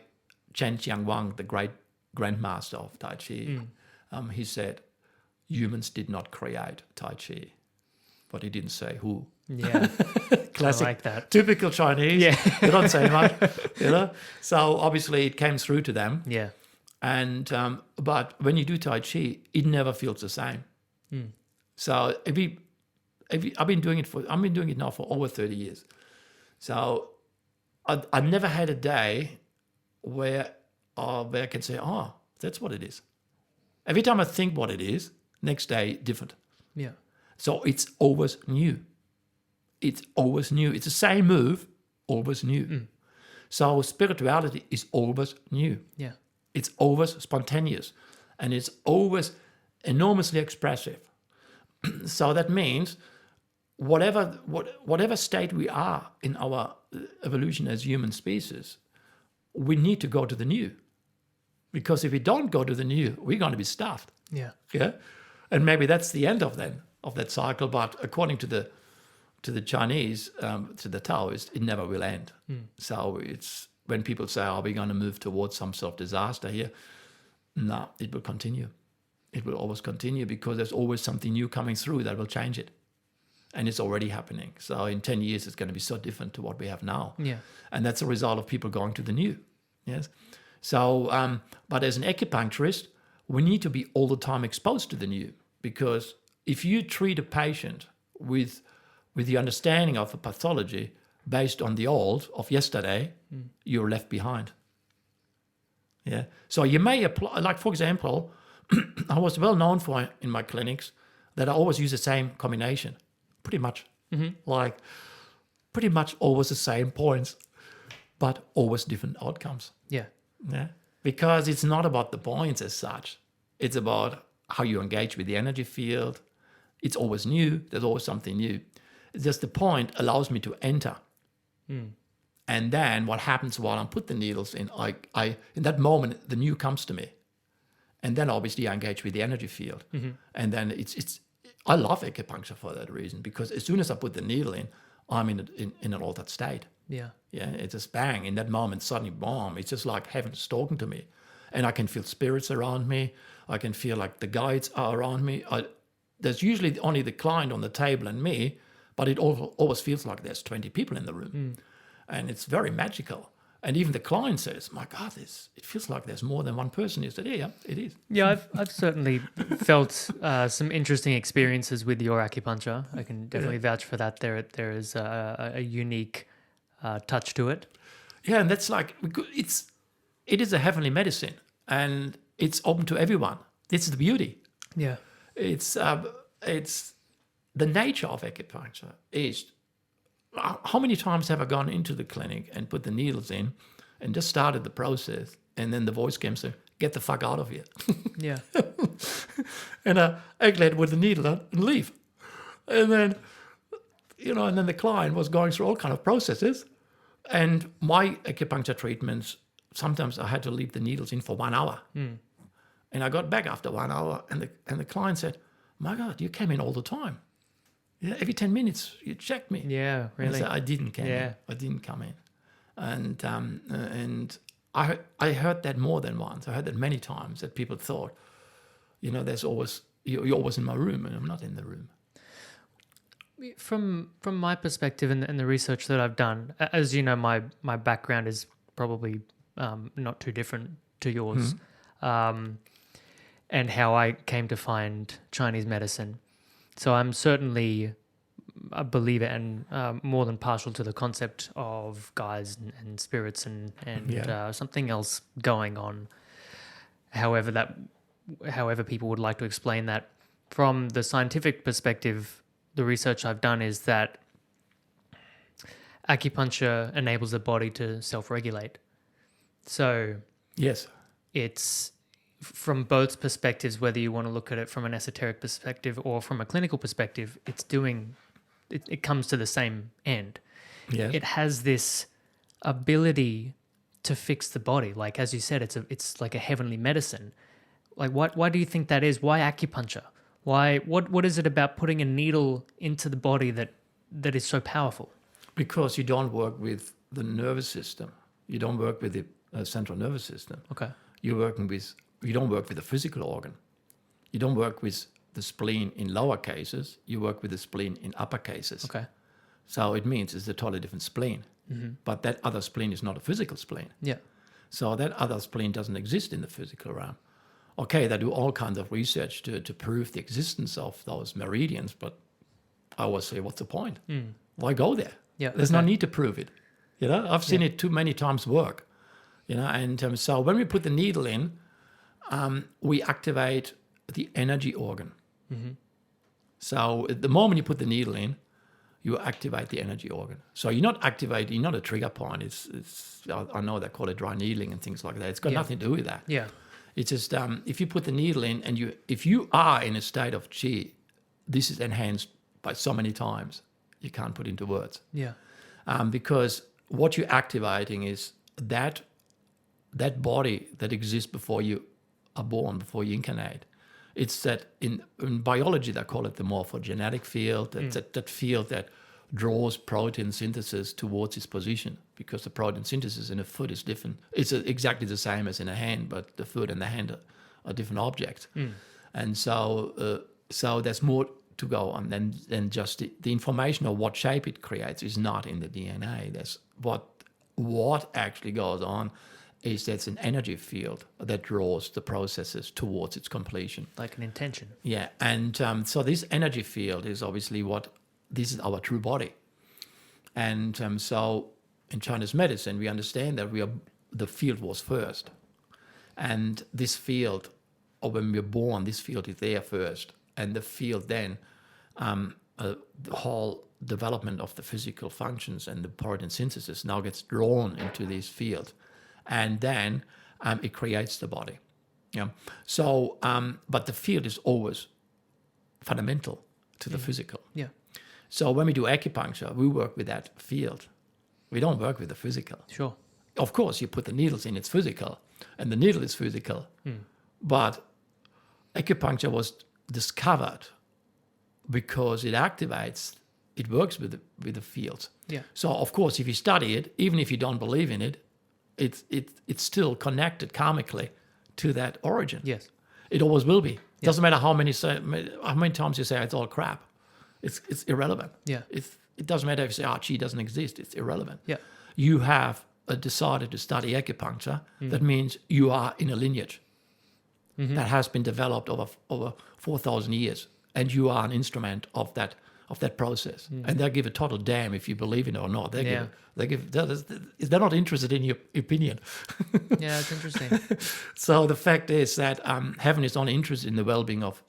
Chen Qiangwang, the great grandmaster of Tai Chi, he said, humans did not create Tai Chi, but he didn't say who. Yeah. Classic, I like that. typical Chinese. Yeah. They don't say much, So obviously it came through to them. Yeah. And but when you do Tai Chi, it never feels the same. So I've been doing it now for over 30 years. So I never had a day where I can say, oh, that's what it is. Every time I think what it is, next day different. Yeah. So it's always new. It's always new. It's the same move, always new. So spirituality is always new. Yeah. It's always spontaneous, and it's always enormously expressive. So that means whatever state we are in our evolution as human species, we need to go to the new. Because if we don't go to the new, we're going to be stuffed. Yeah. Yeah, and maybe that's the end of that cycle. But according to the Chinese, to the Taoists, it never will end. So it's when people say, "Are we going to move towards some sort of disaster here?" No, it will continue. It will always continue because there's always something new coming through that will change it, and it's already happening. So in 10 years, it's going to be so different to what we have now. Yeah. And that's a result of people going to the new. Yes. So, but as an acupuncturist, we need to be all the time exposed to the new, because if you treat a patient with the understanding of a pathology based on the old of yesterday, you're left behind. Yeah. So you may apply, like for example, I was well known for in my clinics that I always use the same combination, pretty much, like pretty much always the same points, but always different outcomes. Yeah. Yeah, because it's not about the points as such. It's about how you engage with the energy field. It's always new. There's always something new. It's just the point allows me to enter. And then what happens while I put the needles in, I in that moment, the new comes to me. And then obviously I engage with the energy field. And then I love acupuncture for that reason, because as soon as I put the needle in, I'm in an altered state. Yeah. Yeah, it's just bang. In that moment, suddenly, boom, it's just like heaven's talking to me. And I can feel spirits around me. I can feel like the guides are around me. There's usually only the client on the table and me, but it always feels like there's 20 people in the room. And it's very magical. And even the client says, my God, it feels like there's more than one person. He said, yeah, it is. Yeah, I've certainly felt some interesting experiences with your acupuncture. I can definitely vouch for that. There is a unique touch to it. Yeah, and that's like, it is a heavenly medicine, and it's open to everyone. This is the beauty. Yeah. It's the nature of acupuncture is, how many times have I gone into the clinic and put the needles in and just started the process, and then the voice came saying, get the fuck out of here. Yeah. And I glad with the needle and leave. And then, and then the client was going through all kind of processes. And my acupuncture treatments, sometimes I had to leave the needles in for 1 hour. And I got back after 1 hour, and the client said, my God, you came in all the time. Yeah, every 10 minutes you checked me. Yeah, really. I said, I didn't come in. I didn't come in. And I heard that more than once. I heard that many times, that people thought, there's always, you're always in my room, and I'm not in the room. From my perspective and the research that I've done, as you know, my background is probably not too different to yours, and how I came to find Chinese medicine. So I'm certainly a believer and more than partial to the concept of guides and spirits and something else going on. However people would like to explain that. From the scientific perspective, the research I've done is that acupuncture enables the body to self-regulate. So yes, it's from both perspectives, whether you want to look at it from an esoteric perspective or from a clinical perspective, it comes to the same end. Yes. It has this ability to fix the body. Like, as you said, it's like a heavenly medicine. Like, why do you think that is? Why acupuncture? What is it about putting a needle into the body that is so powerful? Because you don't work with the nervous system. You don't work with the central nervous system. Okay. You don't work with the physical organ. You don't work with the spleen in lower cases. You work with the spleen in upper cases. Okay. So it means it's a totally different spleen. But that other spleen is not a physical spleen. Yeah. So that other spleen doesn't exist in the physical realm. Okay, they do all kinds of research to prove the existence of those meridians, but I always say, what's the point? Why go there? Yeah. There's no need to prove it. I've seen it too many times work. And so when we put the needle in, we activate the energy organ. So at the moment you put the needle in, you activate the energy organ. So you're not a trigger point. I know they call it dry needling and things like that. It's got nothing to do with that. Yeah. It's just if you put the needle in and if you are in a state of chi, this is enhanced by so many times you can't put into words. Yeah. Because what you're activating is that body that exists before you are born, before you incarnate. It's that in biology they call it the morphogenetic field, that field that draws protein synthesis towards its position, because the protein synthesis in a foot is different. It's exactly the same as in a hand, but the foot and the hand are different objects. And so there's more to go on than just the information of what shape it creates is not in the DNA. That's what actually goes on is that's an energy field that draws the processes towards its completion. Like an intention. Yeah, and so this energy field is obviously this is our true body. And so in Chinese medicine, we understand that the field was first. And this field, or when we're born, this field is there first. And the field then, the whole development of the physical functions and the protein synthesis now gets drawn into this field. And then it creates the body. Yeah. So, but the field is always fundamental to the physical. Yeah. So when we do acupuncture, we work with that field. We don't work with the physical. Sure. Of course, you put the needles in, it's physical, and the needle is physical. But acupuncture was discovered because it works with the fields. Yeah. So of course, if you study it, even if you don't believe in it, it's still connected karmically to that origin. Yes. It always will be. It doesn't matter how many times you say it's all crap. It's irrelevant. Yeah. It doesn't matter if you say, chi doesn't exist. It's irrelevant. Yeah. You have decided to study acupuncture. That means you are in a lineage that has been developed over 4,000 years, and you are an instrument of that process. And they'll give a total damn if you believe in it or not. They're not interested in your opinion. Yeah, it's interesting. So the fact is that heaven is only interested in the well-being of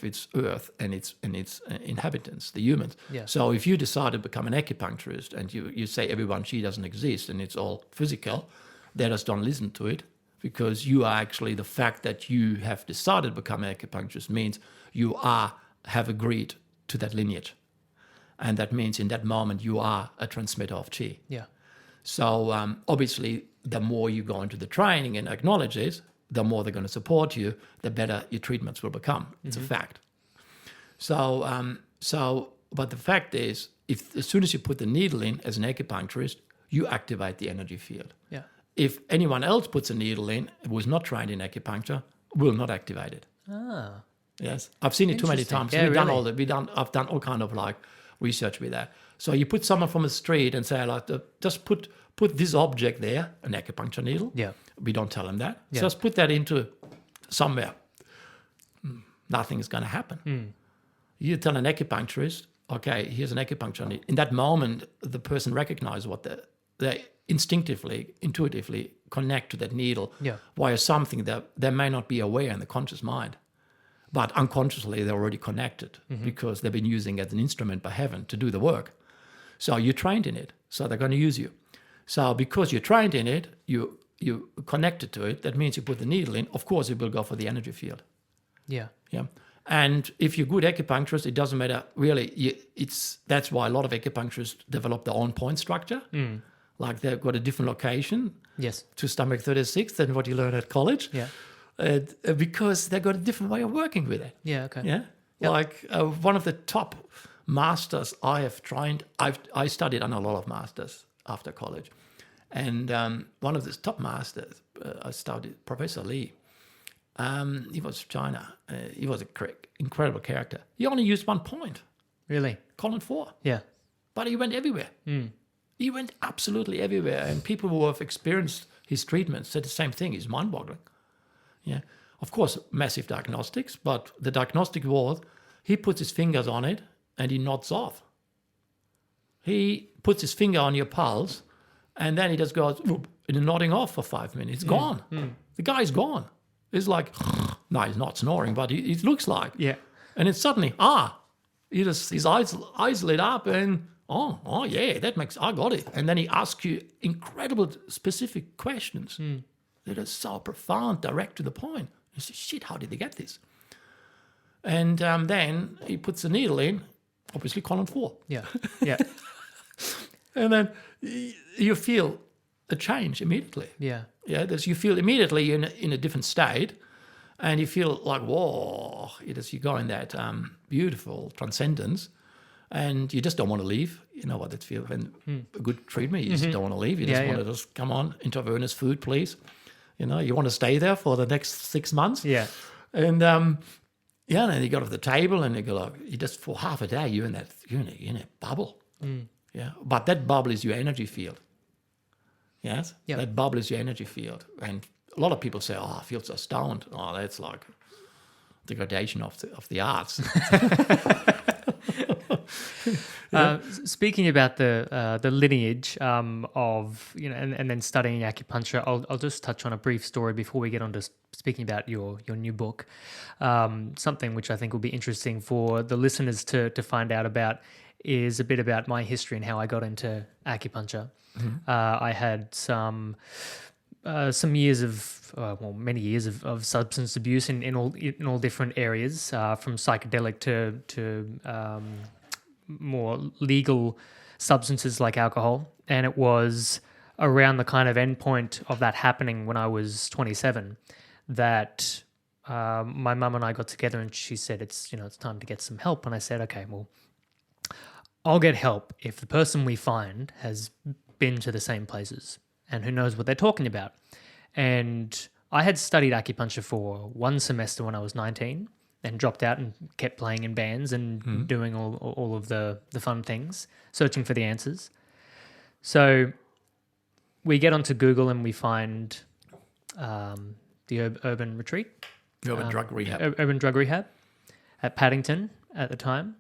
its earth and its inhabitants, the humans. Yeah. So if you decide to become an acupuncturist and you say everyone chi doesn't exist and it's all physical, they just don't listen to it, because you are actually, the fact that you have decided to become an acupuncturist means you have agreed to that lineage. And that means in that moment you are a transmitter of chi. Yeah. So obviously the more you go into the training and acknowledge this, the more they're going to support you, the better your treatments will become. It's a fact. So, but the fact is, as soon as you put the needle in as an acupuncturist, you activate the energy field. Yeah. If anyone else puts a needle in who is not trained in acupuncture, will not activate it. Ah. Yes, I've seen it too many times. Yeah, I've done all kind of like research with that. So you put someone from the street and say, like, just put this object there, an acupuncture needle. Yeah. We don't tell them that. Yeah. Just put that into somewhere. Nothing is going to happen. You tell an acupuncturist, okay, here's an acupuncture needle. In that moment, the person recognizes what they instinctively, intuitively connect to that needle via something that they may not be aware in the conscious mind. But unconsciously, they're already connected because they've been using it as an instrument by heaven to do the work. So you're trained in it, so they're going to use you. So because you're trained in it, you connected to it, that means you put the needle in, of course it will go for the energy field. Yeah. Yeah. And if you're good acupuncturist, it doesn't matter really. That's why a lot of acupuncturists develop their own point structure. Like they've got a different location to stomach 36 than what you learn at college. Yeah. Because they've got a different way of working with it. Yeah, okay. Yeah. Yep. Like one of the top masters I have trained, I studied under a lot of masters after college. And one of the top masters, I studied, Professor Lee. He was China. He was an incredible character. He only used one point. Really? Colon 4. Yeah. But he went everywhere. He went absolutely everywhere. And people who have experienced his treatment said the same thing. It's mind-boggling. Yeah. Of course, massive diagnostics, but the diagnostic was he puts his fingers on it and he nods off. He puts his finger on your pulse And then he just goes, whoop, and nodding off for 5 minutes. It's gone. The guy's gone. It's like, no, he's not snoring, but it looks like. Yeah. And it's suddenly, his eyes lit up and, oh yeah, I got it. And then he asks you incredible specific questions that are so profound, direct to the point. You say, shit, how did they get this? And then he puts the needle in, obviously column 4. Yeah. Yeah. And then you feel a change immediately. Yeah. Yeah, you feel immediately in a different state, and you feel like, whoa, you go in that beautiful transcendence, and you just don't want to leave. You know what it feels when a good treatment, you just don't want to leave. You just want to just, come on, intravenous food, please. You know, you want to stay there for the next 6 months. Yeah. And and then you go to the table, and you go like, you just for half a day, you're in a bubble. Yeah, but that bubble is your energy field. Yes, that bubble is your energy field, and a lot of people say, "Oh, I feel so stoned." Oh, that's like degradation of the arts. Speaking about the lineage of and then studying acupuncture, I'll just touch on a brief story before we get on to speaking about your new book. Something which I think will be interesting for the listeners to find out about is a bit about my history and how I got into acupuncture. I had some years of many years of substance abuse in all different areas, from psychedelic to more legal substances like alcohol. And it was around the kind of endpoint of that happening when I was 27 that my mum and I got together, and she said, it's time to get some help. And I said, okay, well, I'll get help if the person we find has been to the same places and who knows what they're talking about. And I had studied acupuncture for 1 semester when I was 19 and dropped out and kept playing in bands and doing all of the fun things, searching for the answers. So we get onto Google and we find the Urban Retreat. Urban Drug Rehab. Urban Drug Rehab at Paddington at the time.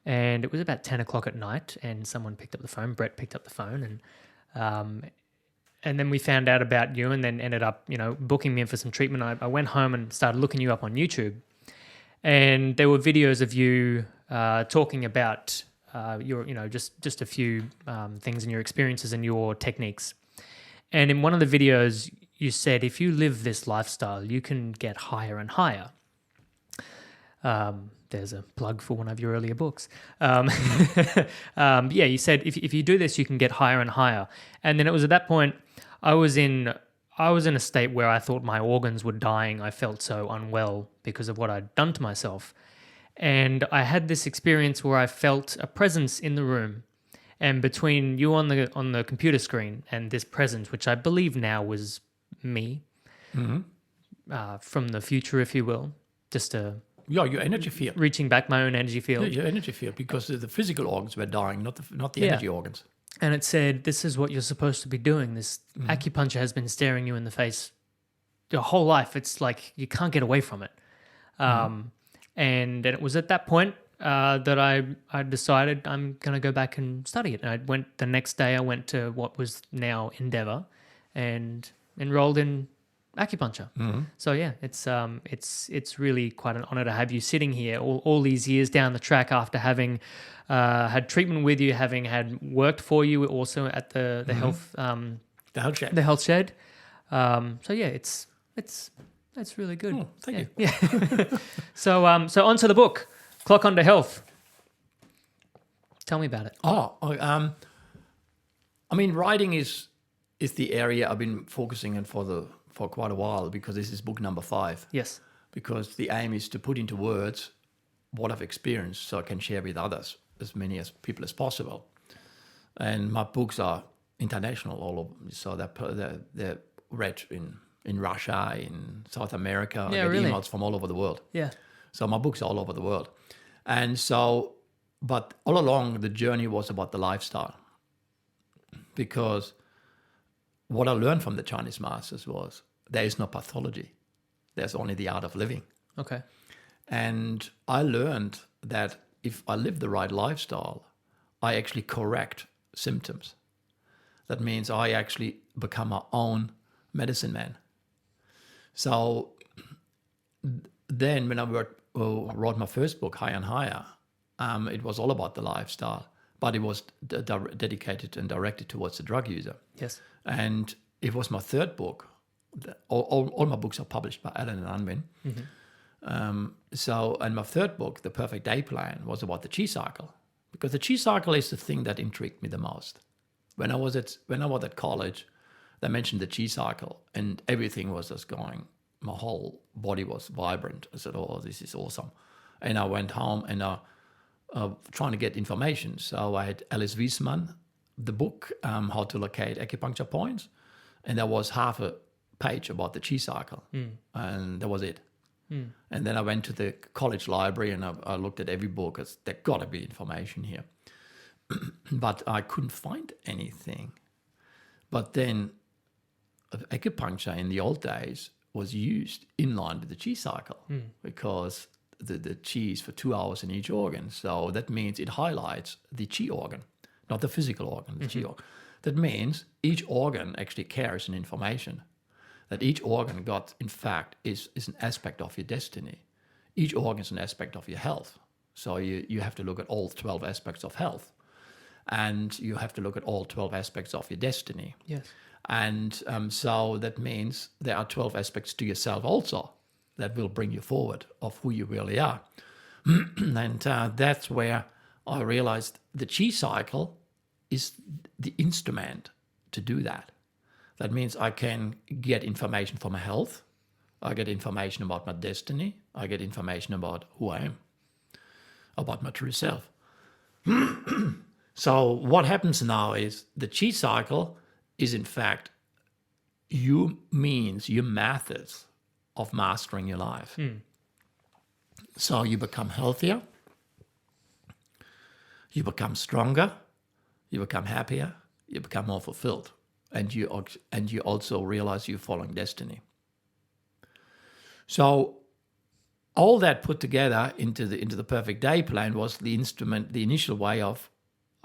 And it was about 10 o'clock at night, and someone picked up the phone. Brett picked up the phone, and then we found out about you, and then ended up, booking me in for some treatment. I went home and started looking you up on YouTube, and there were videos of you talking about your, just a few things in your experiences and your techniques. And in one of the videos, you said, if you live this lifestyle, you can get higher and higher. There's a plug for one of your earlier books. You said if you do this, you can get higher and higher. And then it was at that point I was in a state where I thought my organs were dying. I felt so unwell because of what I'd done to myself. And I had this experience where I felt a presence in the room, and between you on the computer screen and this presence, which I believe now was me, from the future, if you will, just your energy field. Reaching back my own energy field. Yeah, your energy field, because the physical organs were dying, not the energy organs. And it said, this is what you're supposed to be doing. This acupuncture has been staring you in the face your whole life. It's like you can't get away from it. And it was at that point that I decided I'm going to go back and study it. And the next day I went to what was now Endeavour and enrolled in acupuncture. So yeah, it's really quite an honor to have you sitting here all these years down the track after having had treatment with you, having had worked for you also at the health the health shed. So yeah, it's really good. Oh, thank you. Yeah. So onto the book, Clock Onto Health. Tell me about it. I mean, writing is the area I've been focusing on for quite a while, because this is book number 5. Yes. Because the aim is to put into words what I've experienced so I can share with others, as many as people as possible. And my books are international, all of them. So they're read in Russia, in South America. Yeah, I get really? emails from all over the world. Yeah. So my books are all over the world. And so, but all along the journey was about the lifestyle. Because what I learned from the Chinese masters was there is no pathology. There's only the art of living. Okay. And I learned that if I live the right lifestyle, I actually correct symptoms. That means I actually become my own medicine man. So then when I wrote my first book, Higher and Higher, it was all about the lifestyle, but it was dedicated and directed towards the drug user. Yes. And it was my third book. All my books are published by Allen and Unwin. And my third book, The Perfect Day Plan, was about the chi cycle, because the chi cycle is the thing that intrigued me the most. When I was at college, they mentioned the chi cycle, and everything was just going. My whole body was vibrant. I said, "Oh, this is awesome!" And I went home and trying to get information. So I had Alice Wiesman, the book How to Locate Acupuncture Points, and there was half a page about the chi cycle, and that was it. And then I went to the college library and I looked at every book. There got to be information here. But I couldn't find anything. But then acupuncture in the old days was used in line with the chi cycle because the chi is for 2 hours in each organ. So that means it highlights the chi organ, not the physical organ, the chi organ. That means each organ actually carries an information. That each organ in fact, is an aspect of your destiny. Each organ is an aspect of your health. So you have to look at all 12 aspects of health. And you have to look at all 12 aspects of your destiny. Yes. And so that means there are 12 aspects to yourself also that will bring you forward of who you really are. And that's where I realized the chi cycle is the instrument to do that. That means I can get information for my health. I get information about my destiny. I get information about who I am, about my true self. So what happens now is the chi cycle is in fact your methods of mastering your life. So you become healthier, you become stronger, you become happier, you become more fulfilled. And you also realize you're following destiny. So all that put together into the perfect day plan was the instrument, the initial way of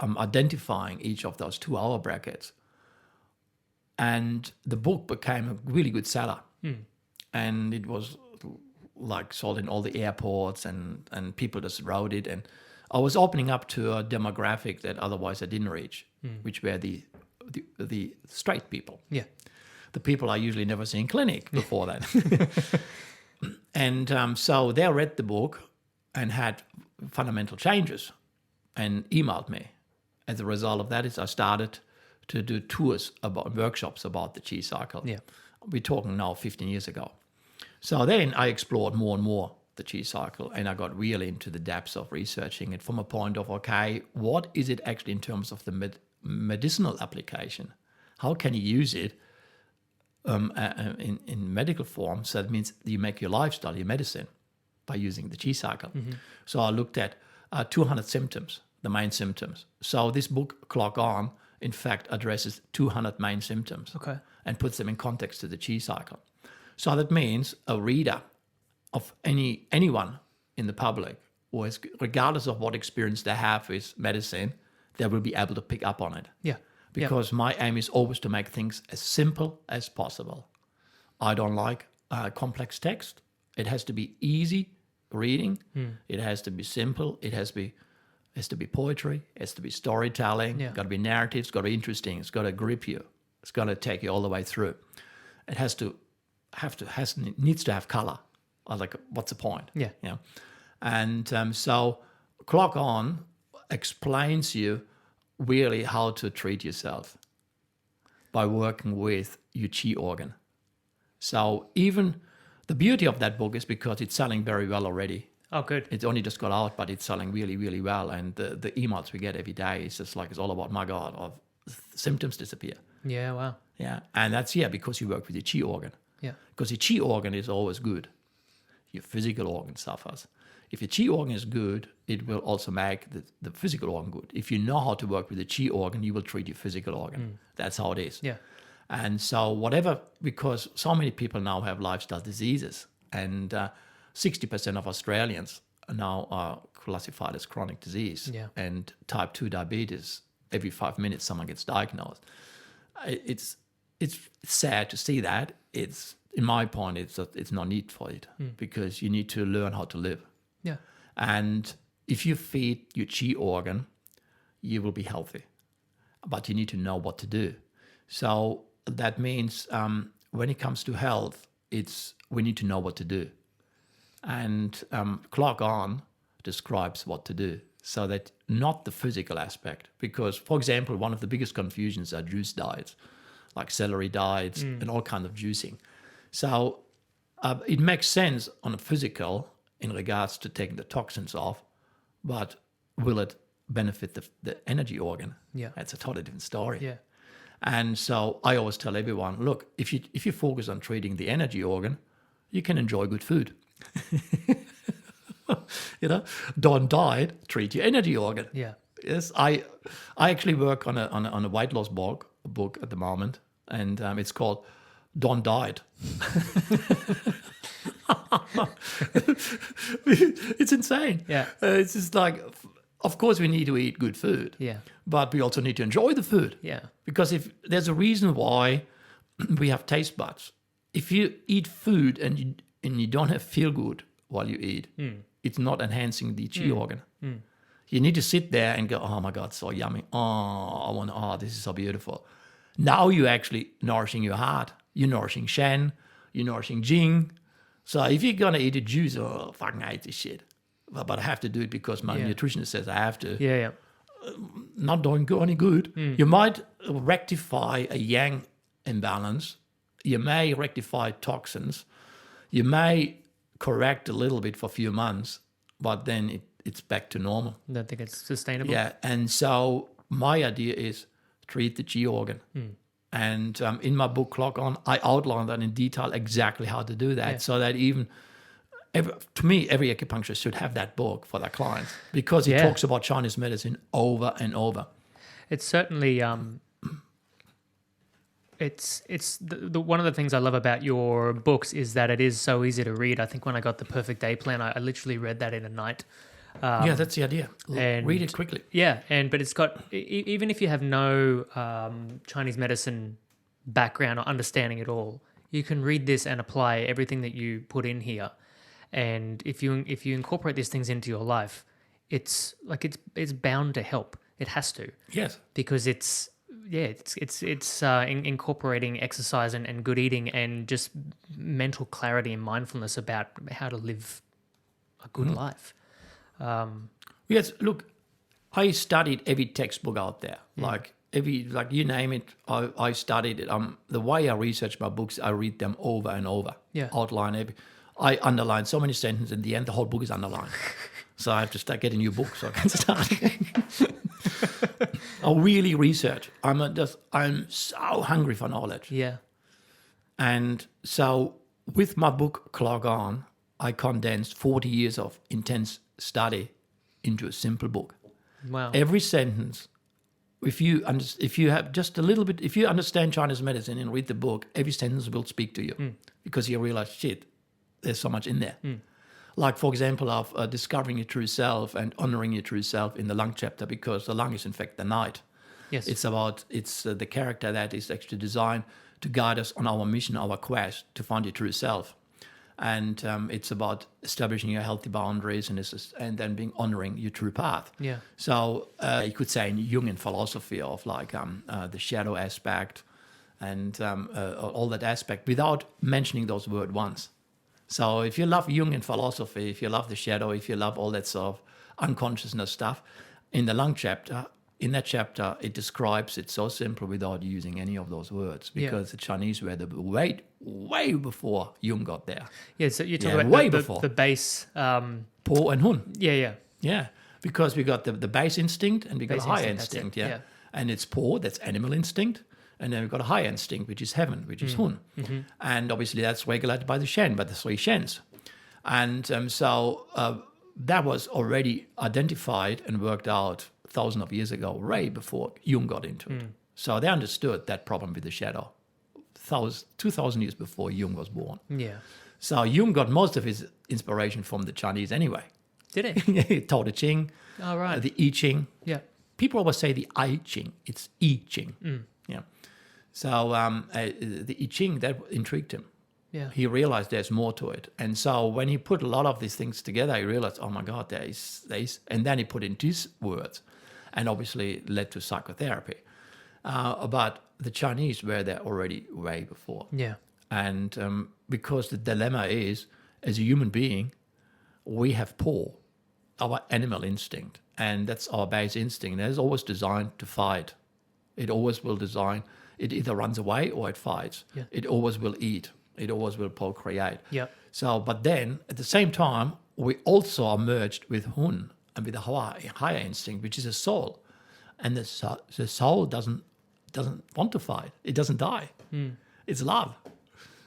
identifying each of those 2 hour brackets. And the book became a really good seller. And it was like sold in all the airports and people just wrote it. And I was opening up to a demographic that otherwise I didn't reach, which were the straight people. Yeah. The people I usually never see in clinic before that. And so they read the book and had fundamental changes and emailed me. As a result of that, I started to do workshops about the chi cycle. Yeah. We're talking now 15 years ago. So then I explored more and more the chi cycle, and I got really into the depths of researching it from a point of, okay, what is it actually in terms of the medicinal application? How can you use it in medical form? So that means you make your lifestyle, your medicine, by using the chi cycle. So I looked at 200 symptoms, the main symptoms. So this book, Clock On, in fact, addresses 200 main symptoms and puts them in context to the chi cycle. So that means a reader of anyone in the public, regardless of what experience they have with medicine, they will be able to pick up on it. Yeah. Because my aim is always to make things as simple as possible. I don't like complex text. It has to be easy reading. It has to be simple. It has to be poetry. It has to be storytelling. It's got to be narratives. It's got to be interesting. It's got to grip you. It's got to take you all the way through. It needs to have color. I was like, what's the point? Yeah. You know? And so Clock On explains you really how to treat yourself by working with your chi organ. So even the beauty of that book is because it's selling very well already. Oh, good. It's only just got out, but it's selling really, really well. And the emails we get every day is just like, it's all about, my God, of symptoms disappear. Yeah, wow. Yeah. And that's, because you work with your chi organ. Yeah. Because your chi organ is always good. Your physical organ suffers. If your chi organ is good, it will also make the physical organ good. If you know how to work with the chi organ, you will treat your physical organ. That's how it is. Yeah. And so because so many people now have lifestyle diseases, and 60% of Australians now are classified as chronic disease. Yeah. And type 2 diabetes, every 5 minutes someone gets diagnosed. it's sad to see that. It's in my point, it's no need for it because you need to learn how to live. Yeah. And if you feed your chi organ, you will be healthy, but you need to know what to do. So that means when it comes to health, we need to know what to do. And Clock On describes what to do, so that not the physical aspect. Because, for example, one of the biggest confusions are juice diets, like celery diets and all kinds of juicing. So it makes sense on a physical in regards to taking the toxins off, but will it benefit the energy organ? Yeah. That's a totally different story. Yeah. And so I always tell everyone, look, if you focus on treating the energy organ, you can enjoy good food. Don't diet, treat your energy organ. Yeah. Yes, I actually work on a weight loss book at the moment, and it's called Don't Diet. It's insane. Yeah. It's just like, of course, we need to eat good food. Yeah. But we also need to enjoy the food. Yeah. Because if there's a reason why we have taste buds. If you eat food and you don't feel good while you eat, it's not enhancing the chi organ. You need to sit there and go, oh my God, so yummy. This is so beautiful. Now you're actually nourishing your heart. You're nourishing Shen. You're nourishing Jing. So if you're going to eat a juice, fucking I hate this shit. But I have to do it because my nutritionist says I have to. Yeah. Not doing any good. You might rectify a yang imbalance. You may rectify toxins. You may correct a little bit for a few months, but then it's back to normal. I don't think it's sustainable. Yeah, and so my idea is treat the chi organ. And in my book, Clock On, I outline that in detail exactly how to do that, so that even, to me, every acupuncturist should have that book for their clients because it talks about Chinese medicine over and over. It's certainly it's the one of the things I love about your books is that it is so easy to read. I think when I got the Perfect Day Plan, I literally read that in a night. That's the idea. And read it quickly. Yeah, but it's got, even if you have no Chinese medicine background or understanding at all, you can read this and apply everything that you put in here. And if you incorporate these things into your life, it's bound to help. It has to. Yes. Because it's incorporating exercise and good eating and just mental clarity and mindfulness about how to live a good life. Yes, look, I studied every textbook out there. Like you name it, I studied it. The way I research my books, I read them over and over. Yeah. Outline I underline so many sentences. In the end, the whole book is underlined. So I have to start getting a new book so I can start. I really research. I'm so hungry for knowledge. Yeah. And so with my book Clock On, I condensed 40 years of intense study into a simple book. Wow. Every sentence, if you have just a little bit, if you understand Chinese medicine and read the book, every sentence will speak to you because you realize, shit, there's so much in there. Like, for example, of discovering your true self and honoring your true self in the lung chapter, because the lung is in fact the night. Yes. It's the character that is actually designed to guide us on our mission, our quest to find your true self. And it's about establishing your healthy boundaries and then honoring your true path. Yeah. So you could say in Jungian philosophy of like the shadow aspect and all that aspect without mentioning those words once. So if you love Jungian philosophy, if you love the shadow, if you love all that sort of unconsciousness stuff, in the lung chapter, it describes it so simple without using any of those words because the Chinese were way before Jung got there. Yeah, so you talk way about before. the base. Po and Hun. Yeah. Yeah, because we got the base instinct and we got Base a higher instinct, instinct. that's it, yeah. And it's Po, that's animal instinct. And then we've got a higher instinct, which is heaven, which is Hun. And obviously that's regulated by the Shen, by the three Shens. And so that was already identified and worked out thousands of years ago, way before Jung got into it. So they understood that problem with the shadow 2,000 years before Jung was born. Yeah. So Jung got most of his inspiration from the Chinese anyway. Did he? Tao Te Ching, Oh, right. the I Ching. Yeah. People always say the I Ching. It's I Ching. Yeah. So the I Ching, that intrigued him. Yeah. He realized there's more to it. And so when he put a lot of these things together, he realized, oh my God, there is, and then he put in his words, and obviously led to psychotherapy. But the Chinese were there already way before. Yeah. And because the dilemma is, as a human being, we have Po, our animal instinct, and that's our base instinct. And it's always designed to fight. It always will design, it either runs away or it fights. Yeah. It always will eat. It always will procreate. Yep. So, but then at the same time, we also are merged with Hun and with the higher instinct, which is a soul. And the soul doesn't want to fight. It doesn't die. It's love.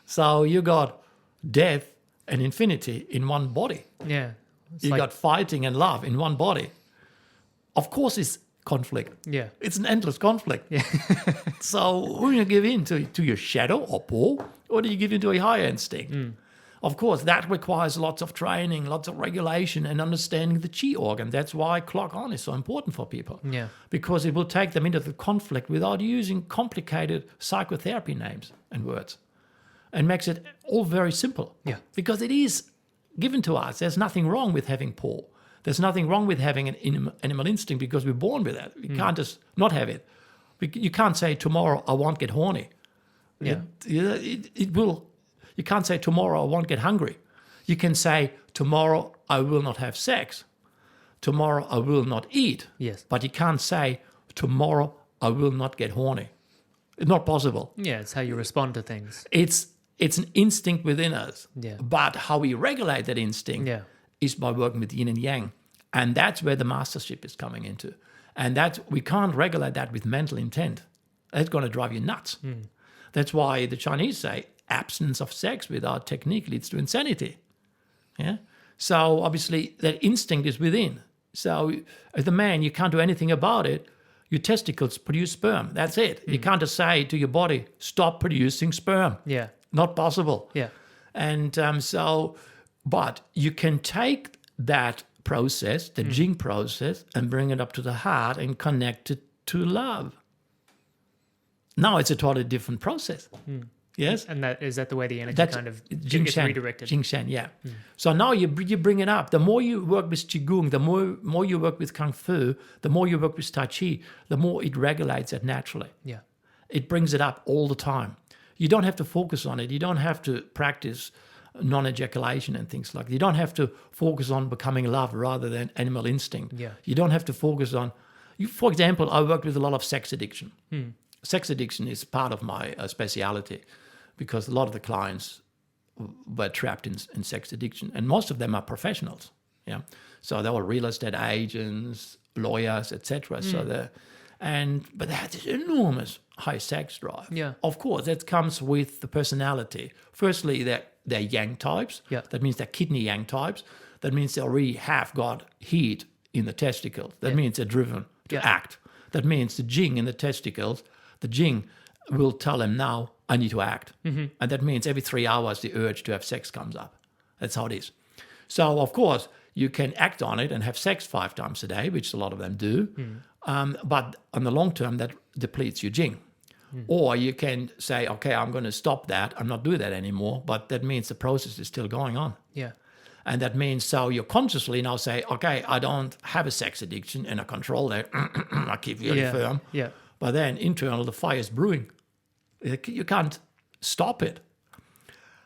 So you got death and infinity in one body. Yeah. You got fighting and love in one body. Of course, it's conflict. Yeah. It's an endless conflict. Yeah. So who do you give in to your shadow or Po, or do you give in to a higher instinct? Of course, that requires lots of training, lots of regulation, and understanding the chi organ. That's why clock on is so important for people. Yeah. Because it will take them into the conflict without using complicated psychotherapy names and words, and makes it all very simple. Yeah. Because it is given to us. There's nothing wrong with having Po. There's nothing wrong with having an animal instinct because we're born with that. We can't just not have it. You can't say tomorrow I won't get horny. Yeah. It will. You can't say tomorrow I won't get hungry. You can say tomorrow I will not have sex. Tomorrow I will not eat. Yes. But you can't say tomorrow I will not get horny. It's not possible. Yeah, it's how you respond to things. It's an instinct within us. Yeah. But how we regulate that instinct Yeah. is by working with yin and yang. And that's where the mastership is coming into. And we can't regulate that with mental intent. That's going to drive you nuts. That's why the Chinese say absence of sex without technique leads to insanity. Yeah. So obviously that instinct is within. So as the man, you can't do anything about it. Your testicles produce sperm. That's it. You can't just say to your body, stop producing sperm. Yeah. Not possible. Yeah. And but you can take that process, the Jing process, and bring it up to the heart and connect it to love. Now it's a totally different process. Yes? And is that the way the energy That's kind of Jing gets Shan. redirected? Jing Shan, yeah. So now you bring it up. The more you work with Qigong, the more you work with Kung Fu, the more you work with Tai Chi, the more it regulates it naturally. Yeah. It brings it up all the time. You don't have to focus on it. You don't have to practice non-ejaculation and things like that. You don't have to focus on becoming love rather than animal instinct. Yeah. You don't have to focus on... For example, I worked with a lot of sex addiction. Sex addiction is part of my speciality because a lot of the clients were trapped in sex addiction, and most of them are professionals. Yeah, so they were real estate agents, lawyers, etc. But they had this enormous high sex drive. Yeah. Of course, that comes with the personality. Firstly, they're yang types. Yeah. That means they're kidney yang types. That means they already have got heat in the testicles. That means they're driven to act. That means the Jing in the testicles, the Jing will tell them now, I need to act. And that means every 3 hours the urge to have sex comes up. That's how it is. So, of course, you can act on it and have sex 5 times a day, which a lot of them do. But on the long term, that depletes your Jing. Or you can say, okay, I'm going to stop that. I'm not doing that anymore. But that means the process is still going on. Yeah. And that means so you consciously now say, okay, I don't have a sex addiction and I control that. I keep really firm. Yeah. But then internal, the fire is brewing. You can't stop it.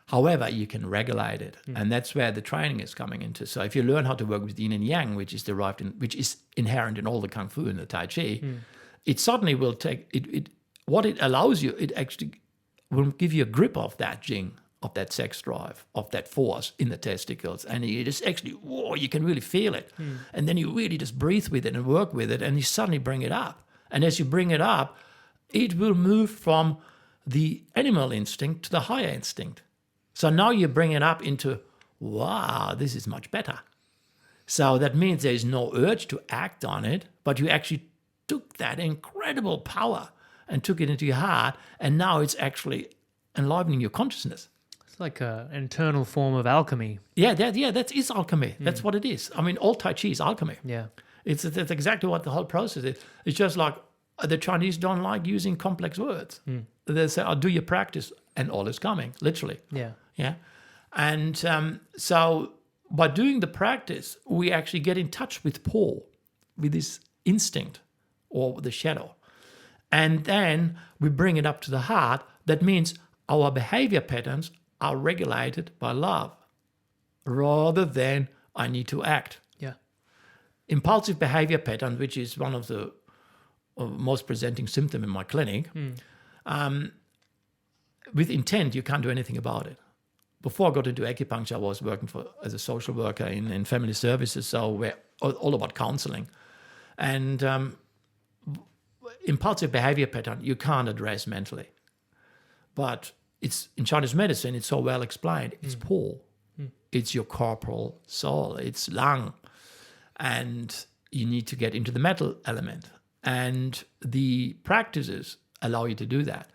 However, you can regulate it. And that's where the training is coming into. So if you learn how to work with yin and yang, which is inherent in all the Kung Fu and the Tai Chi, it suddenly will take it. What it allows you, it actually will give you a grip of that Jing, of that sex drive, of that force in the testicles. And it is actually, whoa, you can really feel it. And then you really just breathe with it and work with it, and you suddenly bring it up. And as you bring it up, it will move from the animal instinct to the higher instinct. So now you bring it up into, wow, this is much better. So that means there is no urge to act on it, but you actually took that incredible power and took it into your heart, and now it's actually enlivening your consciousness. It's like an internal form of alchemy. Yeah, that is alchemy. That's what it is. I mean, all Tai Chi is alchemy. Yeah. That's exactly what the whole process is. It's just like the Chinese don't like using complex words. They say, "Oh, do your practice," and all is coming, literally. Yeah. Yeah. And so by doing the practice, we actually get in touch with Paul, with this instinct or the shadow. And then we bring it up to the heart. That means our behavior patterns are regulated by love rather than I need to act. Yeah. Impulsive behavior pattern, which is one of the most presenting symptom in my clinic, with intent, you can't do anything about it. Before I got into acupuncture, I was working as a social worker in family services, so we're all about counseling. And impulsive behavior pattern, you can't address mentally. But it's in Chinese medicine, it's so well explained. It's Po. It's your corporal soul. It's Lang. And you need to get into the metal element. And the practices allow you to do that.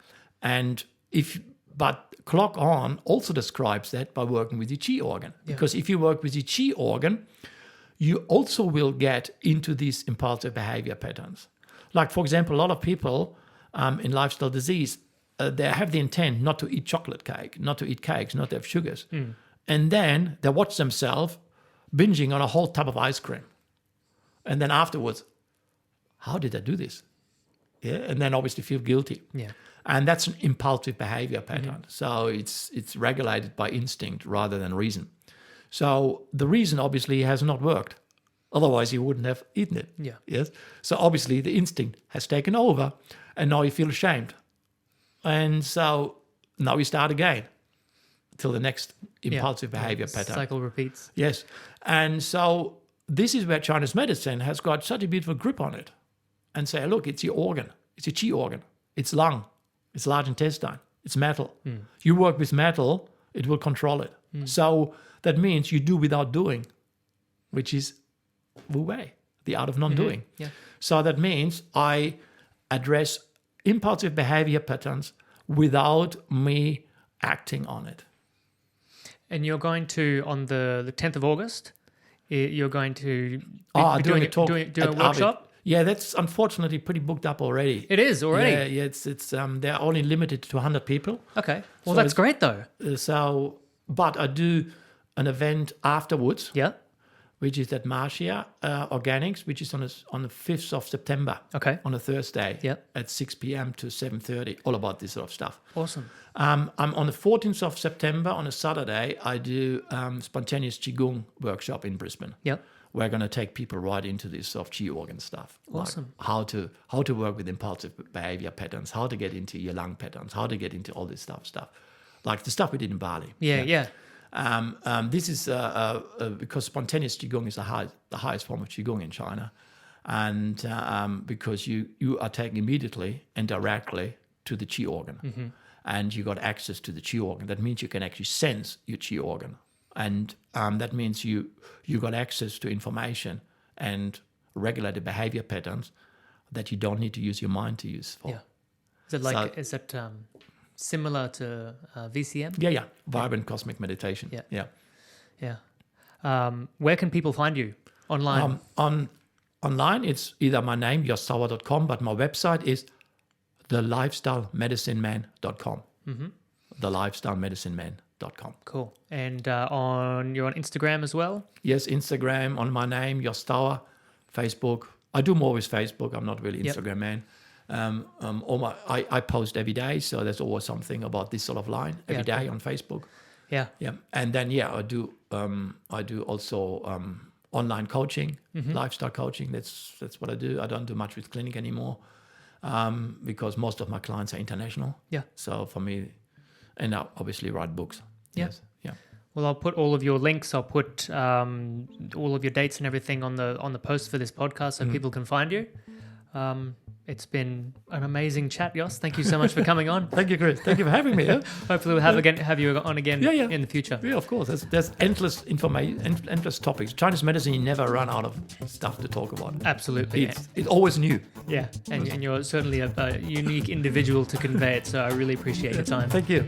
But Clock On also describes that by working with the Qi organ. Because if you work with the Qi organ, you also will get into these impulsive behavior patterns. Like, for example, a lot of people in lifestyle disease, they have the intent not to eat chocolate cake, not to eat cakes, not to have sugars. And then they watch themselves binging on a whole tub of ice cream. And then afterwards, how did I do this? Yeah, and then obviously feel guilty. Yeah. And that's an impulsive behavior pattern. So it's regulated by instinct rather than reason. So the reason obviously has not worked. Otherwise, you wouldn't have eaten it. Yeah. Yes. So obviously the instinct has taken over, and now you feel ashamed. And so now you start again till the next impulsive behavior pattern. Cycle repeats. Yes. And so this is where Chinese medicine has got such a beautiful grip on it and say, look, it's your organ. It's your Qi organ. It's lung. It's large intestine. It's metal. You work with metal, it will control it. So that means you do without doing, which is Wu Wei, the art of non-doing. Yeah. So that means I address impulsive behavior patterns without me acting on it. And you're going to, on the 10th of August, you're going to be doing a talk doing a at workshop? Arvid. Yeah, that's unfortunately pretty booked up already. It is already? Yeah, it's they're only limited to 100 people. Okay. Well, So that's great though. But I do an event afterwards, Yeah. which is at Marcia Organics, which is on the 5th of September. Okay. On a Thursday. Yep. At 6 p.m. to 7:30. All about this sort of stuff. Awesome. I'm on the 14th of September on a Saturday. I do spontaneous Qigong workshop in Brisbane. Yep. We're going to take people right into this sort of Qi organ stuff. Awesome. Like how to work with impulsive behavior patterns, how to get into your lung patterns, how to get into all this stuff. Like the stuff we did in Bali. Yeah. This is because spontaneous Qigong is the highest form of Qigong in China. And because you are taking immediately and directly to the Qi organ. And you got access to the Qi organ. That means you can actually sense your Qi organ. And that means you got access to information and regulated behavior patterns that you don't need to use your mind to use for. Yeah. Is it similar to VCM? Yeah. Vibrant cosmic meditation. Yeah. Where can people find you online? Online, it's either my name, jostsauer.com, but my website is thelifestylemedicineman.com. Thelifestylemedicineman.com. Cool. And you're on Instagram as well? Yes, Instagram on my name, Jost Sauer. Facebook. I do more with Facebook. I'm not really Instagram man. I post every day, so there's always something about this sort of line every day on Facebook. Yeah. And then I do also online coaching, lifestyle coaching. That's what I do. I don't do much with clinic anymore because most of my clients are international. Yeah. So for me, and I obviously write books. Yeah. Yes. Yeah. Well, I'll put all of your links. I'll put all of your dates and everything on the post for this podcast so people can find you. It's been an amazing chat, Jost. Thank you so much for coming on. Thank you, Chris. Thank you for having me. Yeah? Hopefully we'll have you on again in the future. Yeah, of course. There's endless information, endless topics. Chinese medicine, you never run out of stuff to talk about. Absolutely. It's always new. Yeah, and you're certainly a unique individual to convey it, so I really appreciate your time. Thank you.